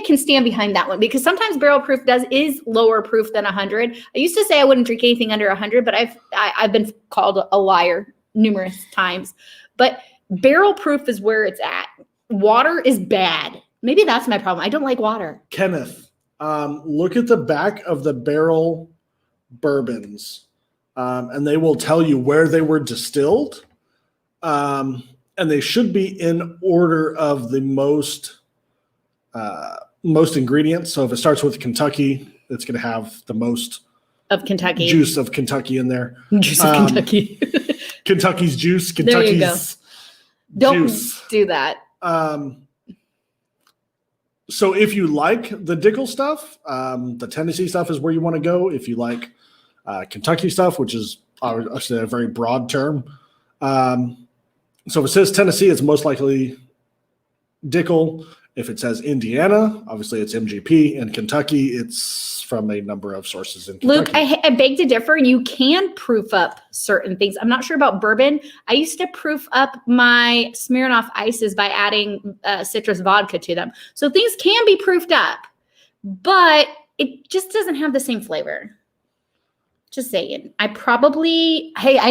can stand behind that one because sometimes barrel proof is lower proof than 100. I used to say I wouldn't drink anything under 100, but I've been called a liar numerous times. But barrel proof is where it's at. Water is bad. Maybe that's my problem. I don't like water. Kenneth, look at the back of the barrel bourbons, and they will tell you where they were distilled. And they should be in order of the most ingredients. So if it starts with Kentucky, it's going to have the most Of Kentucky. juice of Kentucky in there. Juice of Kentucky. Kentucky's juice, There you go. Kentucky's Don't juice. do that. So if you like the Dickel stuff, the Tennessee stuff is where you want to go. If you like Kentucky stuff, which is obviously a very broad term. So if it says Tennessee, it's most likely Dickel. If it says Indiana, obviously it's MGP. And Kentucky, it's from a number of sources in Kentucky. Luke, I beg to differ. You can proof up certain things. I'm not sure about bourbon. I used to proof up my Smirnoff ices by adding citrus vodka to them. So things can be proofed up, but it just doesn't have the same flavor. Just saying. I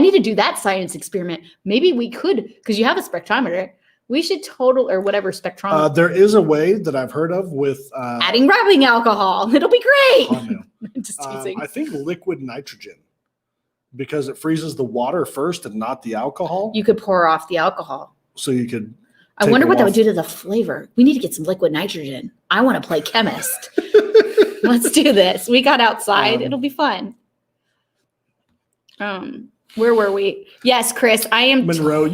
need to do that science experiment. Maybe we could, because you have a spectrometer. We should or whatever spectrometer. There is a way that I've heard of with Adding rubbing alcohol. It'll be great. oh, no. Just teasing. I think liquid nitrogen, because it freezes the water first and not the alcohol. You could pour off the alcohol. So you could. I wonder what that would do to the flavor. We need to get some liquid nitrogen. I want to play chemist. Let's do this. We got outside. It'll be fun. Where were we? Yes, Chris. I am Monroe,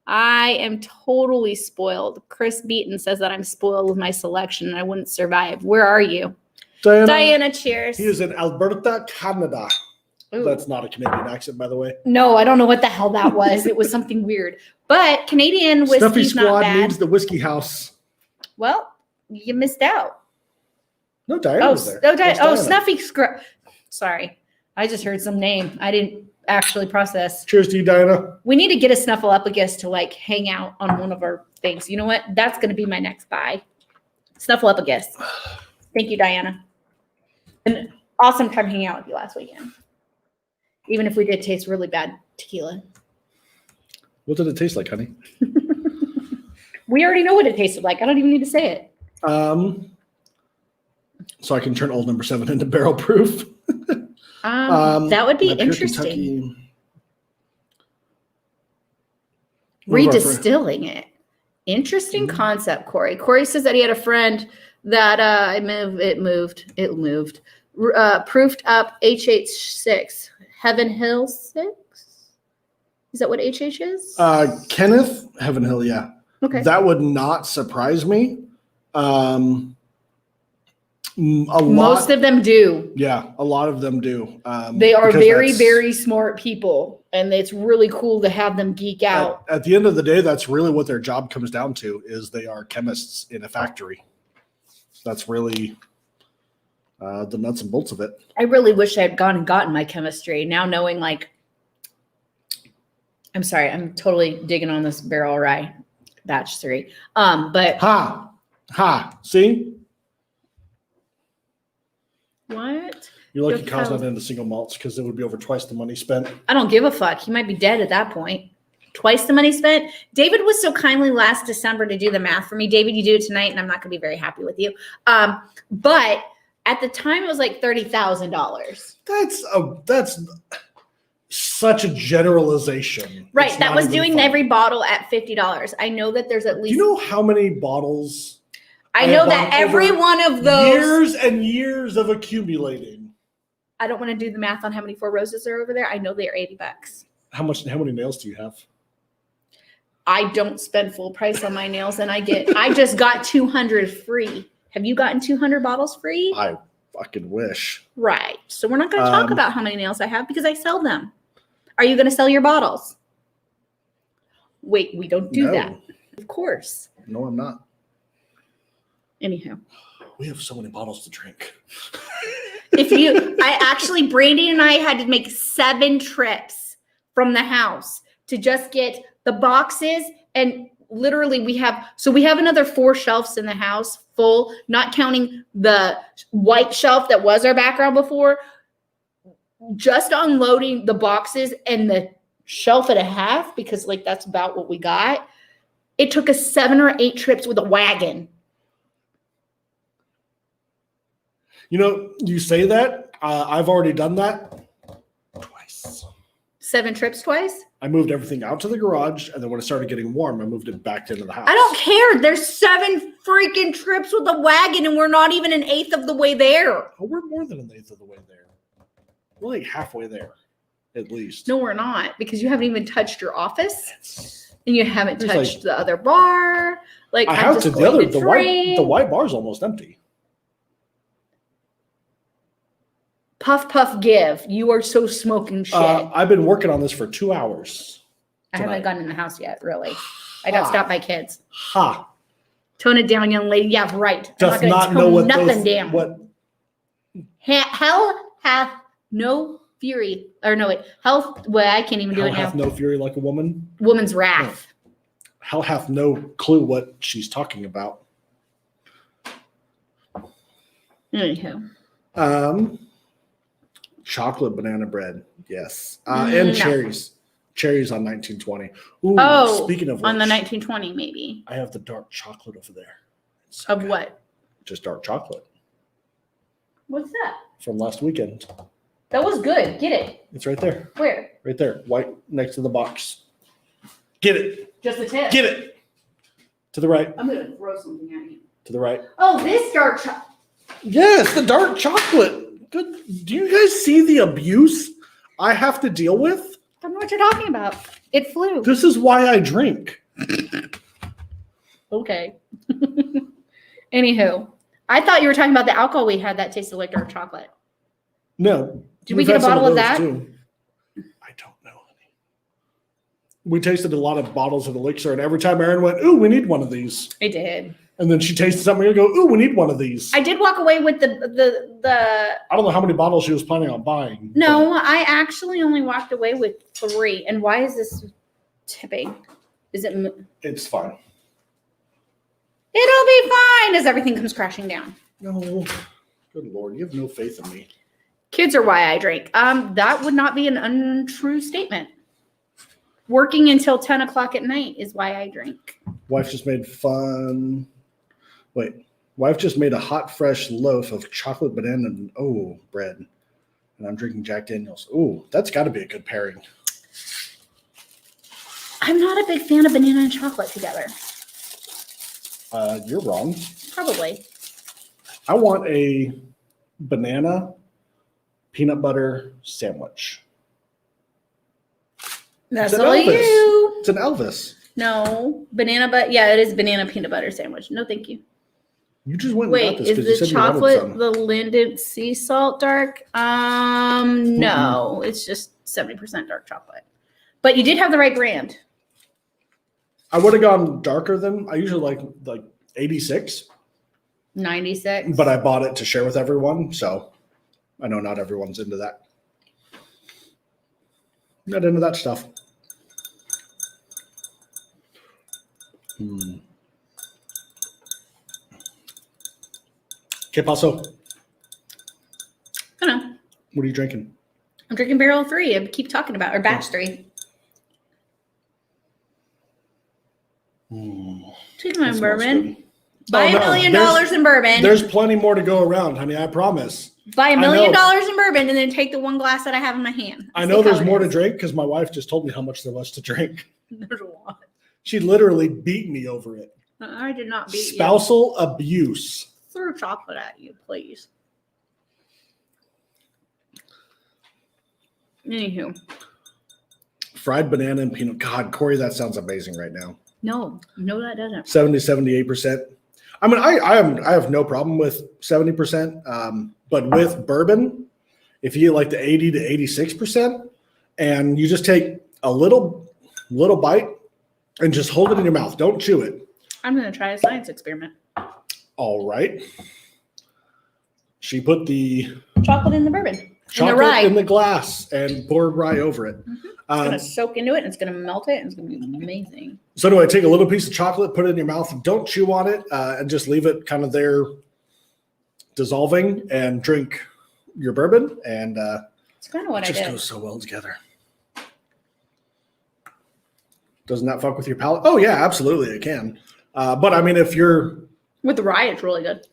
I am totally spoiled. Chris Beaton says that I'm spoiled with my selection and I wouldn't survive. Where are you? Diana, cheers. He is in Alberta, Canada. Ooh. That's not a Canadian accent, by the way. No, I don't know what the hell that was. It was something weird. But Canadian Snuffy whiskey's not Squad bad. needs the whiskey house. Well, you missed out. No, Diana was there. Snuffy Scrub. Sorry. I just heard some name. I didn't actually process. Cheers to you, Diana. We need to get a Snuffleupagus to like hang out on one of our things. You know what? That's going to be my next buy. Snuffleupagus. Thank you, Diana. An awesome time hanging out with you last weekend. Even if we did taste really bad tequila. What did it taste like, honey? We already know what it tasted like. I don't even need to say it. So I can turn old number 7 into barrel proof. That would be interesting. Redistilling it. Interesting concept, Corey. Corey says that he had a friend that proofed up HH6. Heaven Hill 6? Is that what HH is? Kenneth Heaven Hill, yeah. Okay. That would not surprise me. Most of them do. Yeah, a lot of them do. They are very, very smart people, and it's really cool to have them geek out. At the end of the day, that's really what their job comes down to, is they are chemists in a factory. That's really the nuts and bolts of it. I really wish I had gone and gotten my chemistry. Now knowing, like, I'm sorry, I'm totally digging on this barrel rye batch 3. But see? What? You're lucky Kyle's not into single malts, because it would be over twice the money spent. I don't give a fuck. He might be dead at that point. Twice the money spent. David was so kindly last December to do the math for me. David, you do it tonight, and I'm not going to be very happy with you. But at the time, it was like $30,000. That's such a generalization. Right. It's That was doing every bottle at $50. I know that there's at least. Do you know how many bottles? I know that every one of those. Years and years of accumulating. I don't want to do the math on how many Four Roses are over there. I know they're $80. How many nails do you have? I don't spend full price on my nails, and I just got 200 free. Have you gotten 200 bottles free? I fucking wish. Right. So we're not going to talk about how many nails I have, because I sell them. Are you going to sell your bottles? Wait, we don't do that. Of course. No, I'm not. Anyhow. We have so many bottles to drink. Brandy and I had to make 7 trips from the house to just get the boxes, and literally we have another 4 shelves in the house full, not counting the white shelf that was our background before. Just unloading the boxes and the shelf and a half, because like that's about what we got. It took us 7 or 8 trips with a wagon. You know, you say that. I've already done that twice. 7 trips twice? I moved everything out to the garage, and then when it started getting warm, I moved it back into the house. I don't care. There's 7 freaking trips with a wagon, and we're not even 1/8 of the way there. Oh, we're more than 1/8 of the way there. We're like halfway there, at least. No, we're not, because you haven't even touched your office, and you haven't touched the other bar. Like, I have to the white bar's almost empty. Puff, puff, give. You are so smoking shit. I've been working on this for 2 hours. I haven't gotten in the house yet, really. I got stopped by kids. Tone it down, young lady. Yeah, right. Does not know what nothing those, down. What? Hell hath no fury. Or no, wait. Hell, well, I can't even do it now. Hell hath no fury like a woman. Woman's wrath. No. Hell hath no clue what she's talking about. Anyhow. Chocolate banana bread. Yes. And No. cherries. Cherries on 1920. Ooh, Oh, speaking of on the which, 1920 maybe. I have the dark chocolate over there. It's so Of good. what? Just dark chocolate What's that? from last weekend. That was good. Get it. It's right there. Where? Right there. White next to the box. Get it. Just the tip. Get it. To the right. I'm gonna throw something at you. To the right. Oh, this dark chocolate. Yes, the dark chocolate. Good. Do you guys see the abuse I have to deal with? I don't know what you're talking about. It flew. This is why I drink. Okay. Anywho, I thought you were talking about the alcohol we had that tasted like dark chocolate. No. Did we We've get a had some bottle of those that? too. I don't know. We tasted a lot of bottles of elixir, and every time Erin went, "Ooh, we need one of these," I did. and then she tasted something and go, "Ooh, we need one of these." I did walk away with the. I don't know how many bottles she was planning on buying. No, I actually only walked away with 3. And why is this tipping? Is it? but it's fine. It'll be fine as everything comes crashing down. No, good Lord, you have no faith in me. Kids are why I drink. That would not be an untrue statement. Working until 10 o'clock at night is why I drink. Wife just made fun. Wait, wife just made a hot, fresh loaf of chocolate banana and bread, and I'm drinking Jack Daniels. Ooh, that's got to be a good pairing. I'm not a big fan of banana and chocolate together. You're wrong. Probably. I want a banana peanut butter sandwich. That's It's an all Elvis. you. It's an Elvis. No, banana, but yeah, it is banana peanut butter sandwich. No, thank you. You just went and Wait, got this is because you the said you wanted chocolate some. the Linden sea salt dark? No, it's just 70% dark chocolate. But you did have the right brand. I would have gone darker than I usually like 86, 96. but I bought it to share with everyone, so I know not everyone's into that. Not into that stuff. ¿Qué pasó? I don't know. What are you drinking? I'm drinking Barrel 3. I keep talking about, or Batch 3. Taking my That smells bourbon. good. Buy Oh, $1 no, million there's- in bourbon. There's plenty more to go around, honey. I promise. Buy $1 I million know. in bourbon and then take the one glass that I have in my hand. I Let's know see there's how it more to is. drink because my wife just told me how much there was to drink. There's a lot. She literally beat me over it. I did not beat you. Spousal abuse. Throw chocolate at you, please. Anywho, Fried banana and peanut. God, Corey, that sounds amazing right now. no, that doesn't. 78%. I mean, I have no problem with 70%. But with bourbon, if you get like the 80 to 86%, and you just take a little bite and just hold it in your mouth, don't chew it. I'm gonna try a science experiment. All right. She put the Chocolate in the bourbon. In the chocolate rye. in the glass and poured rye over it. It's gonna soak into it and it's gonna melt it and it's gonna be amazing. So anyway, take a little piece of chocolate, put it in your mouth, and don't chew on it, and just leave it kind of there dissolving and drink your bourbon. And It's kind of what it I just did. goes so well together. Doesn't that fuck with your palate? Oh, yeah, absolutely it can. But I mean, if you're, With the rye, it's really good.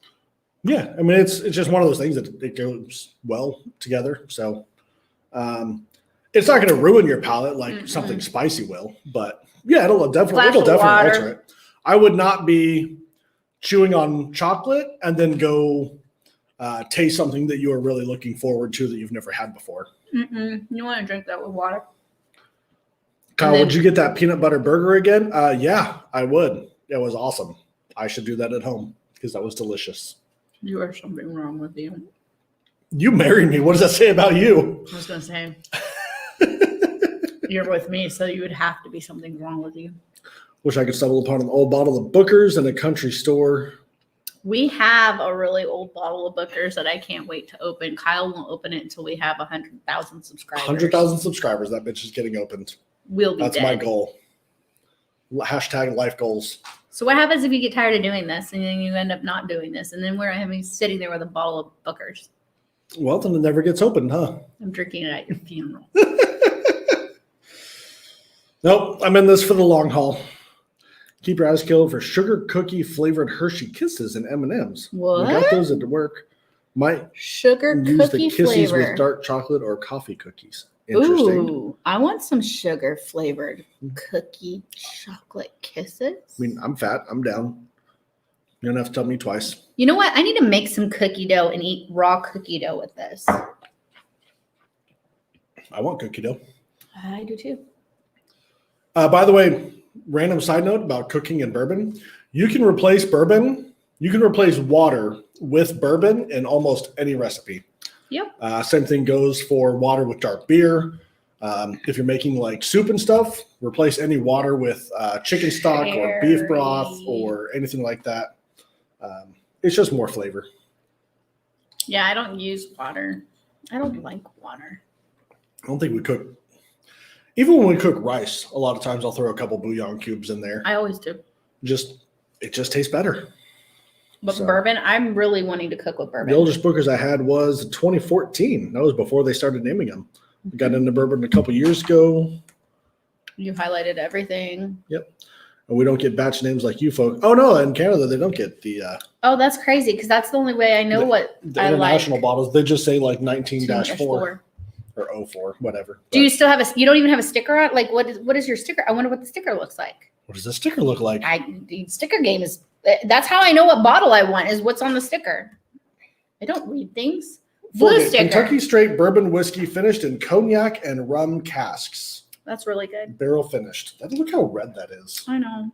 yeah, I mean, it's just one of those things that it goes well together. So it's not going to ruin your palate like something spicy will, but yeah, it'll definitely water. alter it. I would not be chewing on chocolate and then go taste something that you are really looking forward to that you've never had before. You want to drink that with water? Kyle, then- would you get that peanut butter burger again? Yeah, I would. It was awesome. I should do that at home because that was delicious. You have something wrong with you. You married me. What does that say about you? I was gonna say you're with me, so you would have to be something wrong with you. Wish I could stumble upon an old bottle of Booker's in a country store. We have a really old bottle of Booker's that I can't wait to open. Kyle won't open it until we have 100,000 subscribers. 100,000 subscribers. That bitch is getting opened. We'll be That's dead. my goal. Hashtag life goals. So what happens if you get tired of doing this and then you end up not doing this, and then we're having sitting there with a bottle of Booker's? Well, then it never gets opened, huh? I'm drinking it at your funeral. Nope, I'm in this for the long haul. Keep your eyes peeled for sugar cookie flavored Hershey Kisses and M&Ms. What? We got those at work. Might Sugar use cookie the Kisses flavor. with dark chocolate or coffee cookies. Interesting. Ooh, I want some sugar flavored cookie chocolate kisses. I mean, I'm fat. I'm down. You don't have to tell me twice. You know what? I need to make some cookie dough and eat raw cookie dough with this. I want cookie dough. I do too. By the way, random side note about cooking and bourbon. You can replace bourbon. You can replace water with bourbon in almost any recipe. Yep. Same thing goes for water with dark beer. If you're making like soup and stuff, replace any water with chicken stock or beef broth or anything like that. It's just more flavor. Yeah, I don't use water. I don't like water. I don't think we cook. Even when we cook rice, a lot of times I'll throw a couple bouillon cubes in there. I always do. It just tastes better. But So, bourbon, I'm really wanting to cook with bourbon. the oldest Bookers I had was 2014. That was before they started naming them. I got into bourbon a couple years ago. You highlighted everything. And we don't get batch names like you folk. Oh no, in Canada they don't get the Oh, that's crazy because that's the only way I know what I international like. bottles. They just say like 19-4 4. or 04, whatever. Do you still have you don't even have a sticker on? Like what is your sticker? I wonder what the sticker looks like. What does the sticker look like? The sticker game is that's how I know what bottle I want is what's on the sticker. I don't read things. Blue Okay, sticker. Kentucky straight bourbon whiskey finished in cognac and rum casks. That's really good. Barrel finished. Look how red that is. I know.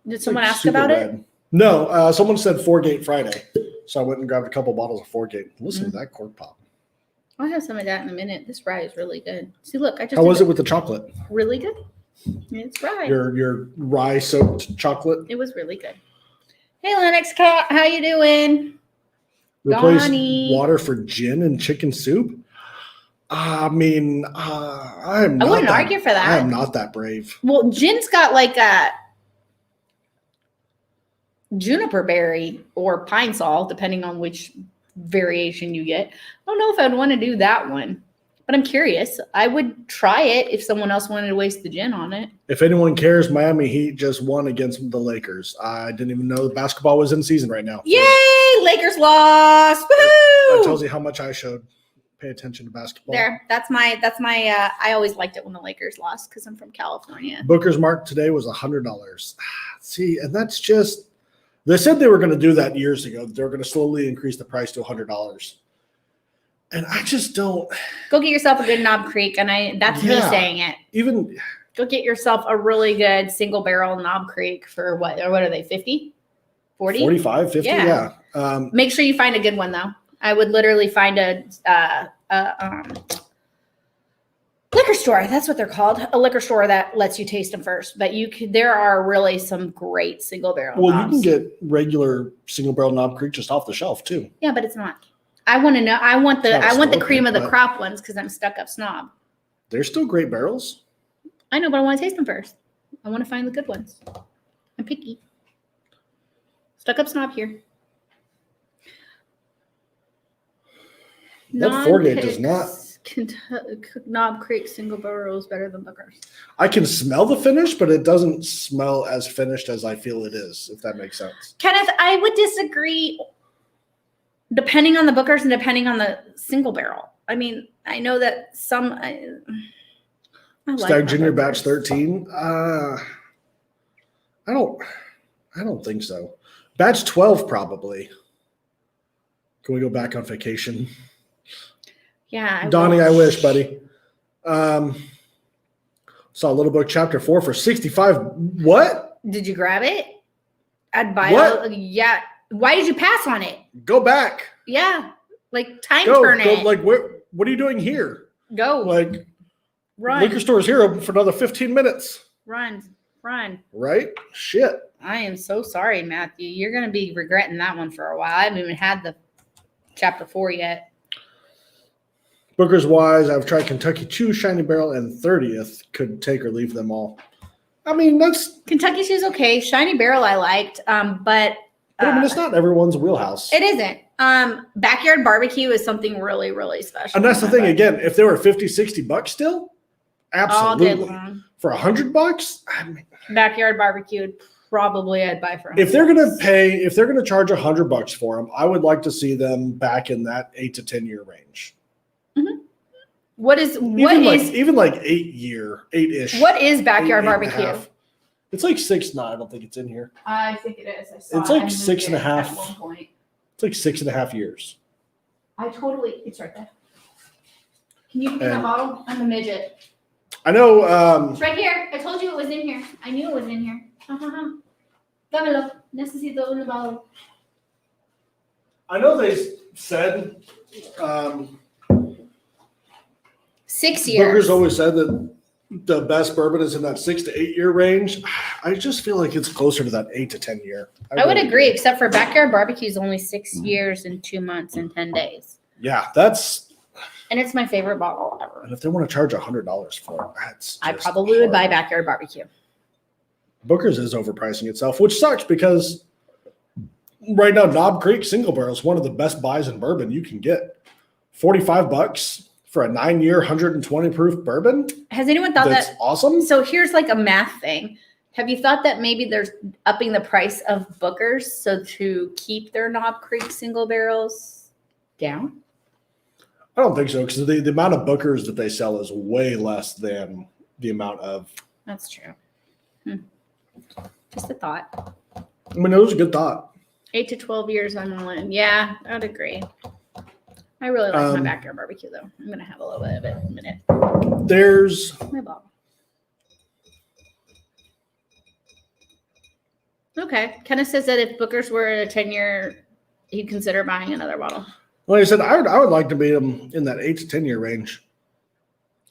Did It's someone like ask super about it? red. No, someone said Four-Gate Friday. So I went and grabbed a couple bottles of Four-Gate. Listen to that cork pop. I'll have some of that in a minute. This rye is really good. See, look, I just How was it with the chocolate? really good. It's rye. Your rye soaked chocolate? It was really good. Hey, Lennox, how you doing? Replace Donnie. water for gin and chicken soup? I mean, I am. I not wouldn't that- argue for that. I am not that brave. Well, gin's got like a juniper berry or pine sol, depending on which variation you get. I don't know if I'd want to do that one, but I'm curious. I would try it if someone else wanted to waste the gin on it. If anyone cares, Miami Heat just won against the Lakers. I didn't even know the basketball was in season right now. Yay! Lakers lost. That Woohoo! tells you how much I showed pay attention to basketball. There. That's my I always liked it when the Lakers lost because I'm from California. Booker's mark today was $100. See, and that's just they said they were going to do that years ago. They were going to slowly increase the price to $100. And I just don't Go get yourself a good Knob Creek, and that's me Yeah. saying it. even Go get yourself a really good single barrel Knob Creek for what are they, 50? 40? 45, 50, Yeah. yeah. Make sure you find a good one though. I would literally find a liquor store. That's what they're called. A liquor store that lets you taste them first. But there are really some great single barrel Well, knobs. you can get regular single barrel Knob Creek just off the shelf too. Yeah, but it's not. I want to know. I want the It's not a the store cream pick, of the but- crop ones because I'm stuck up snob. They're still great barrels. I know, but I want to taste them first. I want to find the good ones. I'm picky. Stuck up snob here. That Four-Gate does not. Knob Creek single barrel is better than Booker's. I can smell the finish, but it doesn't smell as finished as I feel it is, if that makes sense. Kenneth, I would disagree depending on the Bookers and depending on the single barrel. I mean, I know that some I like Stag my Junior Batch Bookers. 13. I don't think so. Batch 12 probably. Can we go back on vacation? Yeah. Donnie, I wish, buddy. Saw Little Book Chapter 4 for 65. What? Did you grab it? I'd buy What? it. Yeah. Why did you pass on it? Go back. Yeah. Like time Go. turn it. Like, what are you doing here? Go. Like, Run. liquor store's here open for another 15 minutes. Run. Right? Shit. I am so sorry, Matthew. You're going to be regretting that one for a while. I haven't even had the chapter 4 yet. Booker's Wise, I've tried Kentucky Chew, Shiny Barrel, and 30th. Could take or leave them all. I mean, that's. Kentucky Shoe's okay. Shiny Barrel I liked, but I mean, it's not everyone's wheelhouse. it isn't. Backyard barbecue is something really, really special. And that's the in thing, my book. again, if they were 50, 60 bucks still, All day absolutely. long. For $100, I mean, Backyard barbecue, probably I'd buy for. if they're $100. if they're gonna charge $100 for them, I would like to see them back in that 8 to 10 year range. Even like 8-ish. What is backyard 8.5. barbecue? It's like 6. No, I don't think it's in here. I think it is. I saw It's it. like I moved 6.5. it at one point. It's like 6.5 years. It's right there. Can you give me And- that bottle? I'm a midget. I know. It's right here. I told you it was in here. I knew it was in here. Dámelo. Necesito una bottle. I know they said. 6 years. Booker's always said that the best bourbon is in that 6 to 8 year range. I just feel like it's closer to that 8 to 10 year. I would really agree, do. except for backyard barbecue is only 6 years and 2 months and 10 days. Yeah, that's. And it's my favorite bottle ever. And if they want to charge $100 for it, that's. I just probably would buy hard. backyard barbecue. Booker's is overpricing itself, which sucks because right now Knob Creek single barrel is one of the best buys in bourbon you can get. $45 for a 9-year, 120 proof bourbon. Has anyone thought That's that? awesome. So here's like a math thing. Have you thought that maybe they're upping the price of Booker's so to keep their Knob Creek single barrels down? I don't think so because the amount of Bookers that they sell is way less than the amount of. That's true. Just a thought. I mean, it was a good thought. 8 to 12 years, I'm all in. Yeah, I'd agree. I really like my backyard barbecue, though. I'm going to have a little bit of it in a minute. There's My bottle. Okay. Kenneth says that if Booker's were a 10-year, he'd consider buying another bottle. like I said, I would like to be in that 8 to 10 year range.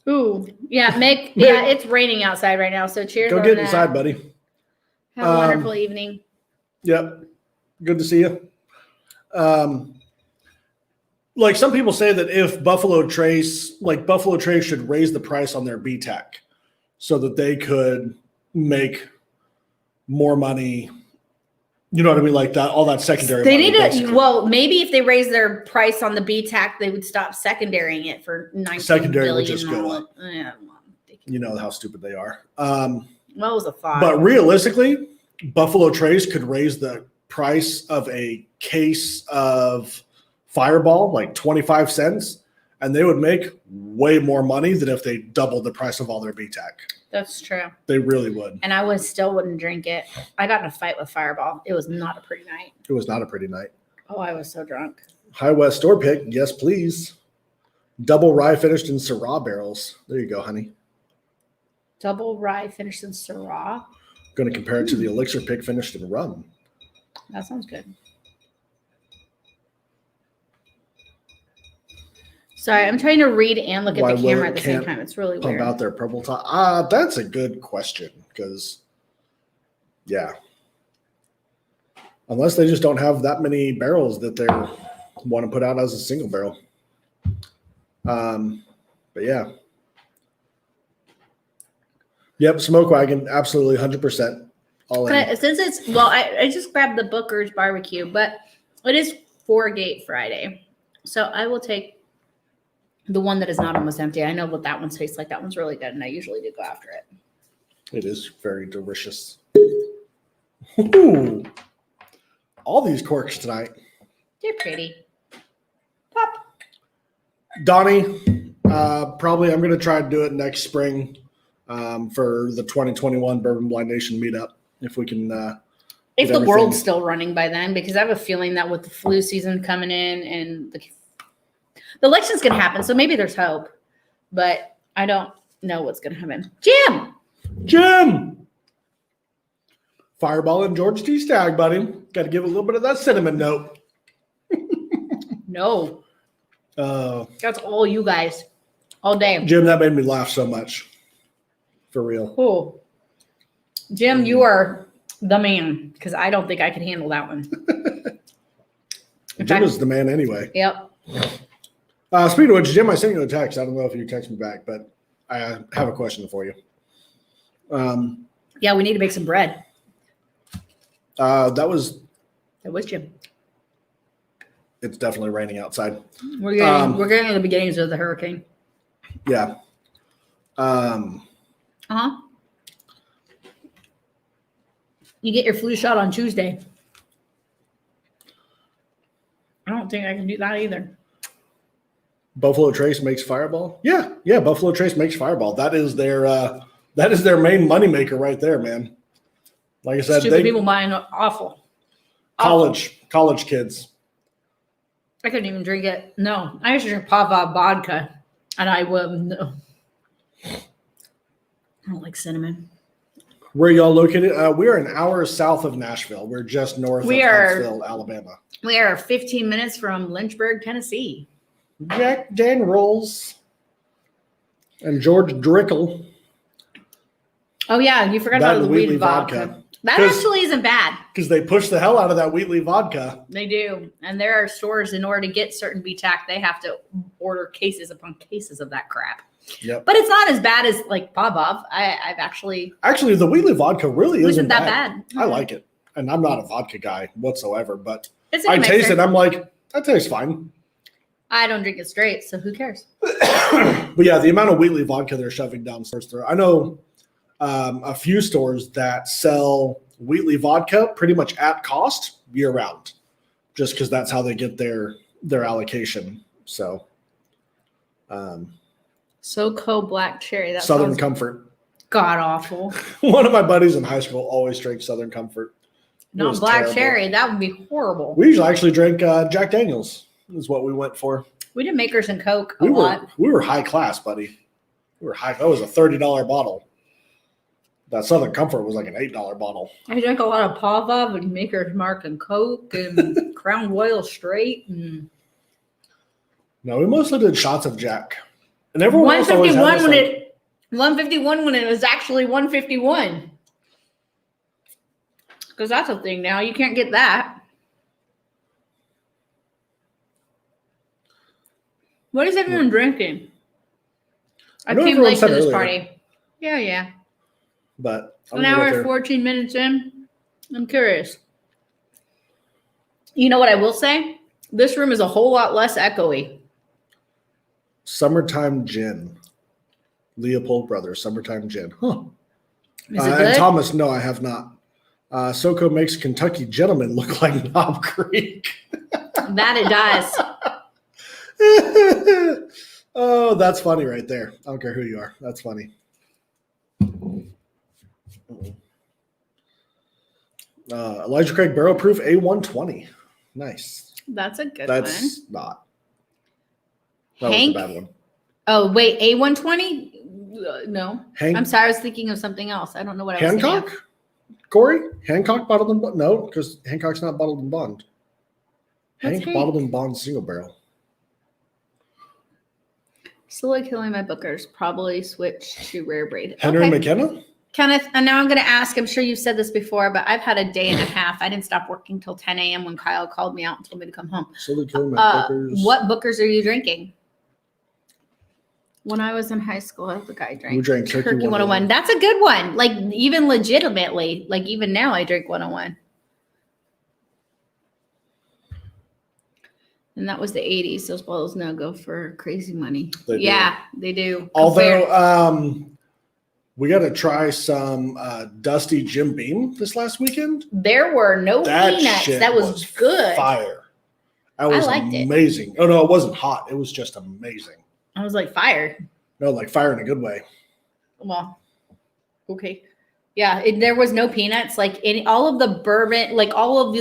Ooh. Yeah, Mick. Yeah, it's raining outside right now, so cheers Go on get that. inside, buddy. Have a wonderful evening. Yep. Good to see you. Like some people say that if Buffalo Trace should raise the price on their BTEC so that they could make more money. You know what I mean? Like that, all that secondary. They money, need to, basically. well, maybe if they raise their price on the BTAC, they would stop secondarying it for 19 Secondary would billion just go more. up. Yeah, You know how stupid they are. well, it was a thought. But realistically, Buffalo Trace could raise the price of a case of Fireball like 25 cents, and they would make way more money than if they doubled the price of all their BTEC. That's true. They really would. And I still wouldn't drink it. I got in a fight with Fireball. It was not a pretty night. It was not a pretty night. Oh, I was so drunk. High West store pick, yes, please. Double rye finished in Syrah barrels. There you go, honey. Double rye finished in Syrah. Going to compare it to the elixir pick finished in rum. That sounds good. Sorry, I'm trying to read and look at Why the camera Willard at the same can't time. It's really Pump weird. out their purple top. That's a good question because, yeah. Unless they just don't have that many barrels that they want to put out as a single barrel. But yeah. Yep, Smoke Wagon, absolutely 100%. All in. But since it's, well, I just grabbed the Booker's barbecue, but it is 4-gate Friday. So I will take the one that is not almost empty. I know what that one tastes like. That one's really good, and I usually do go after it. It is very delicious. Ooh. All these corks tonight. They're pretty. Pop. Donnie, probably I'm going to try to do it next spring for the 2021 Bourbon Blind Nation meetup. If we can. If get the world's everything- still running by then, because I have a feeling that with the flu season coming in and the election's going to happen, so maybe there's hope, but I don't know what's going to happen. Jim! Fireball and George T. Stagg, buddy. Got to give a little bit of that cinnamon note. No, that's all you guys, all day. Jim, that made me laugh so much. For real. Cool. Jim, you are the man, because I don't think I could handle that one. Jim is the man anyway. Yep. Speaking of which, Jim, I sent you a text. I don't know if you text me back, but I have a question for you. Yeah, we need to make some bread. That was That was Jim. it's definitely raining outside. We're getting to the beginnings of the hurricane. Yeah. Uh-huh. You get your flu shot on Tuesday. I don't think I can do that either. Buffalo Trace makes Fireball. Yeah. Buffalo Trace makes Fireball. That is their main moneymaker right there, man. Like I said, Stupid people buying awful. College kids. I couldn't even drink it. No, I used to drink Pava vodka, and I will. No. I don't like cinnamon. Where are y'all located? We are an hour south of Nashville. We're just north of Huntsville, Alabama. We are 15 minutes from Lynchburg, Tennessee. Jack Daniels and George Drickle. Oh yeah, you forgot about the Wheatley vodka. That actually isn't bad. Because they push the hell out of that Wheatley vodka. They do. And there are stores, in order to get certain VTAC, they have to order cases upon cases of that crap. Yep. But it's not as bad as like Popov. I've actually the Wheatley vodka really isn't that bad. I like it. And I'm not a vodka guy whatsoever, but I taste it. I'm like, that tastes fine. I don't drink it straight, so who cares? But yeah, the amount of Wheatley vodka they're shoving down stores through. I know a few stores that sell Wheatley vodka pretty much at cost year round, just because that's how they get their allocation. So, SoCo Black Cherry. That Southern Comfort. God awful. One of my buddies in high school always drank Southern Comfort. Not Black terrible. Cherry. That would be horrible. We usually actually drink Jack Daniels. Is what we went for. We did Makers and Coke a lot. We were high class, buddy. We were high. That was a $30 bottle. That Southern Comfort was like an $8 bottle. I drank a lot of Pava and Maker's Mark and Coke and Crown Royal Straight. And no, we mostly did shots of Jack. And everyone else always had 151 when it was actually 151. Because that's a thing now. You can't get that. What is everyone drinking? I came late to this party. Yeah. But an hour, 14 minutes in. I'm curious. You know what I will say? This room is a whole lot less echoey. Summertime Gin. Leopold Brothers, Summertime Gin. Huh. Is it good? And Thomas, no, I have not. SoCo makes Kentucky Gentlemen look like Knob Creek. That it does. Oh, that's funny right there. I don't care who you are. That's funny. Elijah Craig Barrel Proof A120. Nice. That's a good one. That's not. That Hank? was a bad one. Oh, wait. A120? No. Hank? I'm sorry. I was thinking of something else. I don't know what I was thinking Hancock? of. Corey? Hancock bottled and bond? No, because Hancock's not bottled and bond. What's Hank bottled and bond single barrel. Slowly killing my bookers. Probably switch to rare breed. Henry Okay. McKenna? Kenneth, and now I'm going to ask, I'm sure you've said this before, but I've had a day and a half. I didn't stop working till 10 a.m. when Kyle called me out and told me to come home. Slowly killing my bookers. What bookers are you drinking? When I was in high school, I think I drank We drank Turkey 101. That's a good one. Like, even legitimately, like, even now I drink 101. And that was the 80s. Those bottles now go for crazy money. They do. Although, we got to try some Dusty Jim Beam this last weekend. There were no peanuts. That was good. Fire. That was amazing. Oh, no, it wasn't hot. It was just amazing. I was like, fire. No, like fire in a good way. Well, okay. Yeah, there was no peanuts. Like, all of the bourbon, like all of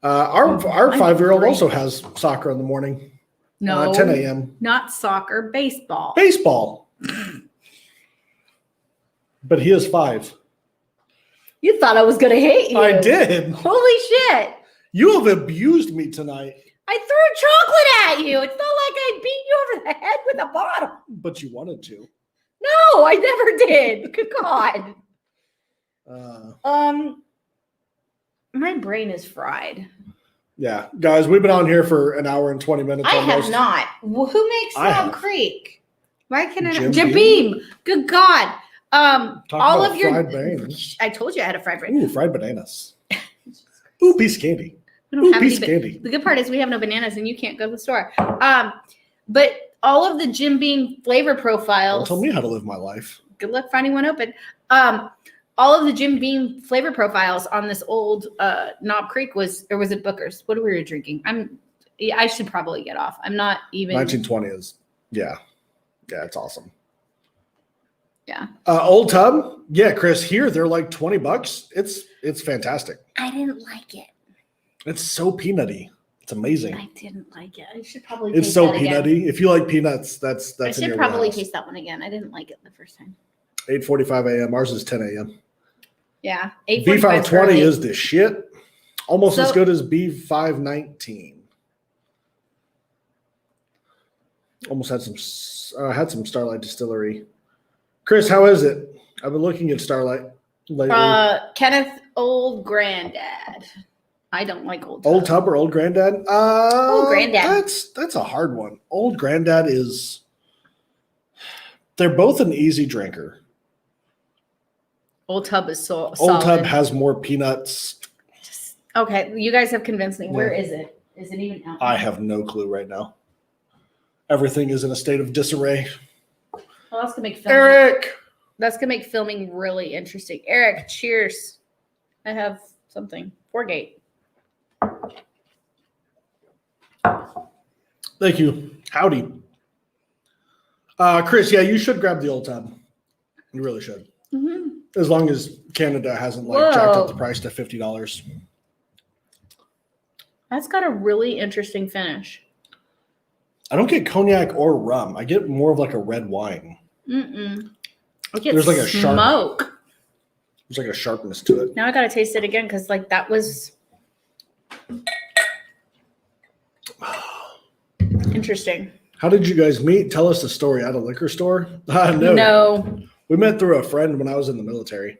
our 5-year-old also has soccer in the morning. No, 10 a.m. Not soccer, baseball. Baseball. But he is 5. You thought I was going to hate you. I did. Holy shit. You have abused me tonight. I threw chocolate at you. It's not like I beat you over the head with a bottle. But you wanted to. No, I never did. Good God. My brain is fried. Yeah, guys, we've been on here for an hour and 20 minutes. I almost. have not. Well, who makes Knob Creek? Why can I not? Jim Beam. Good God. Talk all about of your fried bananas. I told you I had a fried brain. Ooh, fried bananas. Ooh, piece of candy. We don't Ooh, have piece any. of candy. The good part is we have no bananas, and you can't go to the store. But all of the Jim Beam flavor Don't profiles. tell me how to live my life. Good luck finding one open. All of the Jim Beam flavor profiles on this old Knob Creek or was it Booker's? What were we drinking? I should probably get off. I'm not even. 1920 is, yeah, it's awesome. Yeah. Old Tub, yeah, Chris. Here they're like $20. It's fantastic. I didn't like it. It's so peanutty. It's amazing. I didn't like it. I should probably. It's taste so that again. peanutty. If you like peanuts, that's I in should your probably wheelhouse. taste that one again. I didn't like it the first time. 8:45 a.m. Ours is 10 a.m. Yeah. B520 is the shit. Almost as So- good as B519. Almost had some Starlight Distillery. Chris, how is it? I've been looking at Starlight lately. Kenneth Old Granddad. I don't like Old Old Tub or Old Granddad? Old Granddad. That's a hard one. Old Granddad is. They're both an easy drinker. Old Tub is so Old solid. Tub has more peanuts. Okay, you guys have convinced me. Yeah. Where is it? Is it even out? I have no clue right now. Everything is in a state of disarray. Well, that's gonna make filming. Eric. That's gonna make filming really interesting. Eric, cheers. I have something. Forgate. Thank you. Howdy. Chris, yeah, you should grab the Old Tub. You really should. Mm-hmm. As long as Canada hasn't jacked up the price to $50. That's got a really interesting finish. I don't get cognac or rum. I get more of like a red wine. Mm-mm. I get There's like a sharp- smoke. There's like a sharpness to it. Now I gotta taste it again because like that was interesting. How did you guys meet? Tell us the story. At a liquor store? No. No, We met through a friend when I was in the military.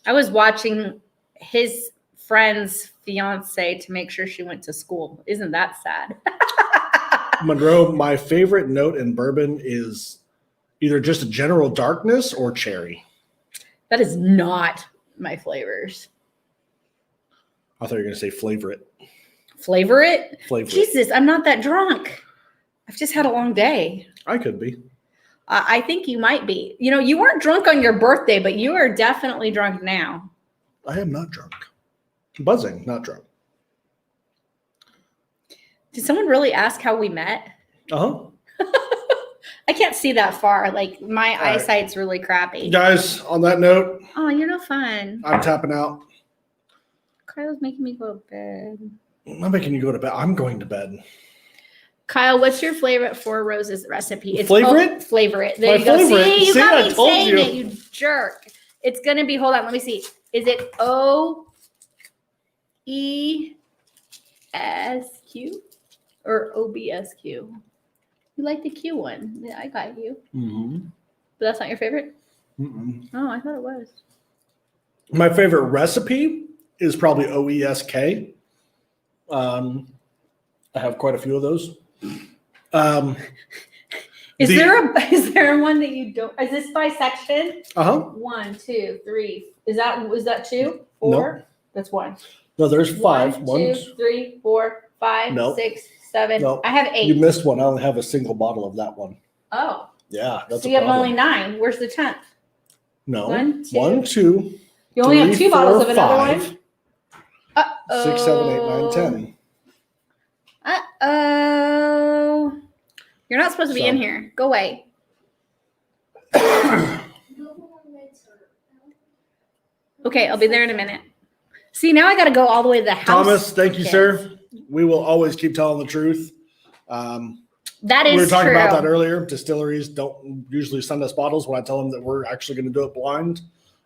I was watching his friend's fiance to make sure she went to school. Isn't that sad? Monroe, my favorite note in bourbon is either just a general darkness or cherry. That is not my flavors. I thought you were going to say flavor it. Flavor it? Flavor it. Jesus, I'm not that drunk. I've just had a long day. I could be. I think you might be. You know, you weren't drunk on your birthday, but you are definitely drunk now. I am not drunk. Buzzing, not drunk. Did someone really ask how we met? Uh-huh. I can't see that far. Like my right. eyesight's really crappy. Guys, on that note, Oh, you're no fun. I'm tapping out. Kyle's making me go to bed. I'm not making you go to bed. I'm going to bed. Kyle, what's your favorite Four Roses recipe? Flavor it? Flavor it. There My you go. favorite. See, you See, got I me told saying you. it, you jerk. It's gonna be. Hold on, let me see. Is it OESQ or OBSQ? You like the Q one? Yeah, I got you. Mm-hmm. But that's not your favorite? Mm-mm. Oh, I thought it was. My favorite recipe is probably OESK. I have quite a few of those. Is there one that you don't? Is this by section? Uh-huh. 1, 2, 3. Is that 2? 4? That's 1. No, there's 5. 1, One, 2, 3, 4, 5, Nope. 6, 7. Nope. I have 8. you missed one. I only have a single bottle of that one. Oh, Yeah, that's so a you have problem. only 9. Where's the 10th? No. 1, 2. 1, 2, You only have 3, 2 bottles 4, of another 5, one. Uh-oh. 6, 7, 8, 9, 10. Uh-oh. You're not supposed to be in here. Go away. Okay, I'll be there in a minute. See, now I got to go all the way to the house. Thomas, thank you, kids. sir. We will always keep telling the truth. That is We were talking true. about that earlier. Distilleries don't usually send us bottles when I tell them that we're actually going to do it blind.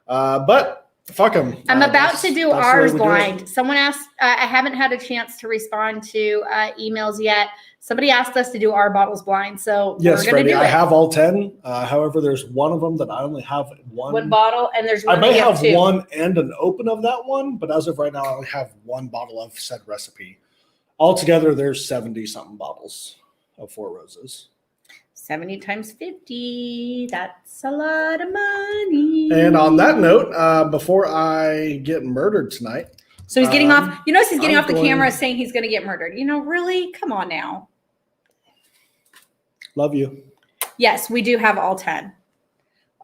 But fuck them. I'm about to do ours blind. Someone asked, I haven't had a chance to respond to emails yet. Somebody asked us to do our bottles blind. So Yes, we're going Freddie, to do I it. have all 10. However, there's one of them that I only have One bottle, and there's I one that may you have have 2. one and an open of that one, but as of right now, I only have one bottle of said recipe. Altogether, there's 70-something bottles of Four Roses. 70 times 50. That's a lot of money. And on that note, before I get murdered tonight, So he's getting off. You notice he's getting I'm off the going- camera saying he's going to get murdered. You know, really? Come on now. Love you. Yes, we do have all 10.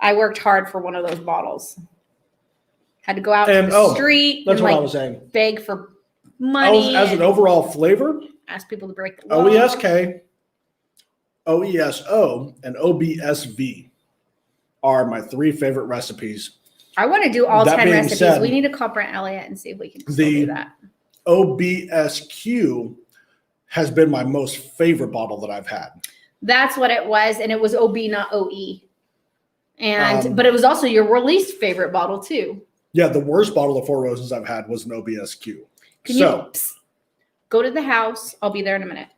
I worked hard for one of those bottles. Had to go out And, to the street That's and what I like was saying. beg for money. As an and overall flavor, ask people to break the law. OESK, OESO, and OBSV are my 3 favorite recipes. I want to do all That 10 being recipes. said, We need to call Brent Elliott and see if we can still the- do that. OBSQ has been my most favorite bottle that I've had. That's what it was, and it was OB, not OE. And Um, but it was also your least favorite bottle too. Yeah, the worst bottle of Four Roses I've had was an OBSQ. Can you go to the house? I'll be there in a minute.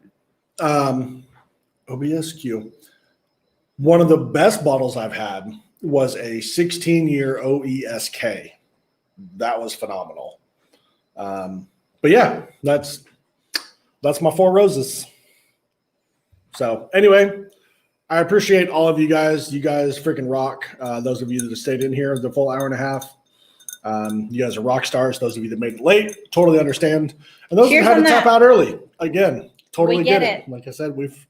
OBSQ. One of the best bottles I've had was a 16-year OESK. That was phenomenal. But yeah, that's my Four Roses. So anyway, I appreciate all of you guys. You guys freaking rock. Those of you that have stayed in here the full hour and a half. You guys are rock stars. Those of you that made it late, totally understand. And those Cheers that had on to tap that. out early, again, totally We get get it. Like I said, we've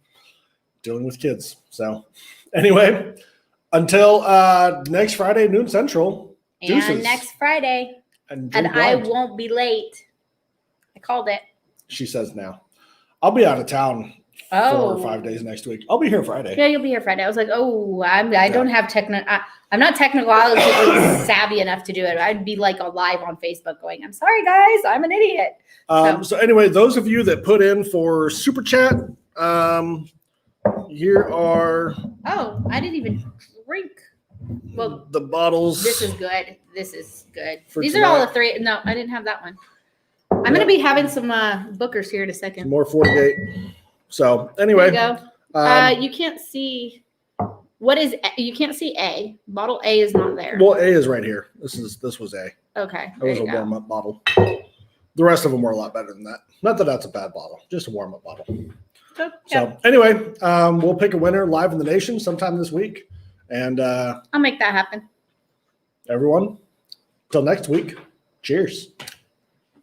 dealing with kids. So anyway, until next Friday, noon Central. And Deuces. next Friday, And and drink I blind, won't be late. I called it. she says now. I'll be out of town 4 or 5 days next week. I'll be here Friday. Yeah, you'll be here Friday. I was like, oh, I don't have I'm not technologically savvy enough to do it. I'd be like live on Facebook going, I'm sorry, guys, I'm an idiot. So anyway, those of you that put in for Super Chat, here are Oh, I didn't even drink. Well, the bottles. this is good. This is good. For These are all tonight. the 3. No, I didn't have that one. I'm going to be having some bookers here in a second. more 48. So There anyway, you go. You can't see. What is you can't see A. Bottle A is not there. well, A is right here. This was A. Okay. That There was a you go. warm-up bottle. The rest of them were a lot better than that. Not that that's a bad bottle, just a warm-up bottle. So, yeah, So anyway, we'll pick a winner live in the nation sometime this week. And I'll make that happen. everyone, till next week, cheers.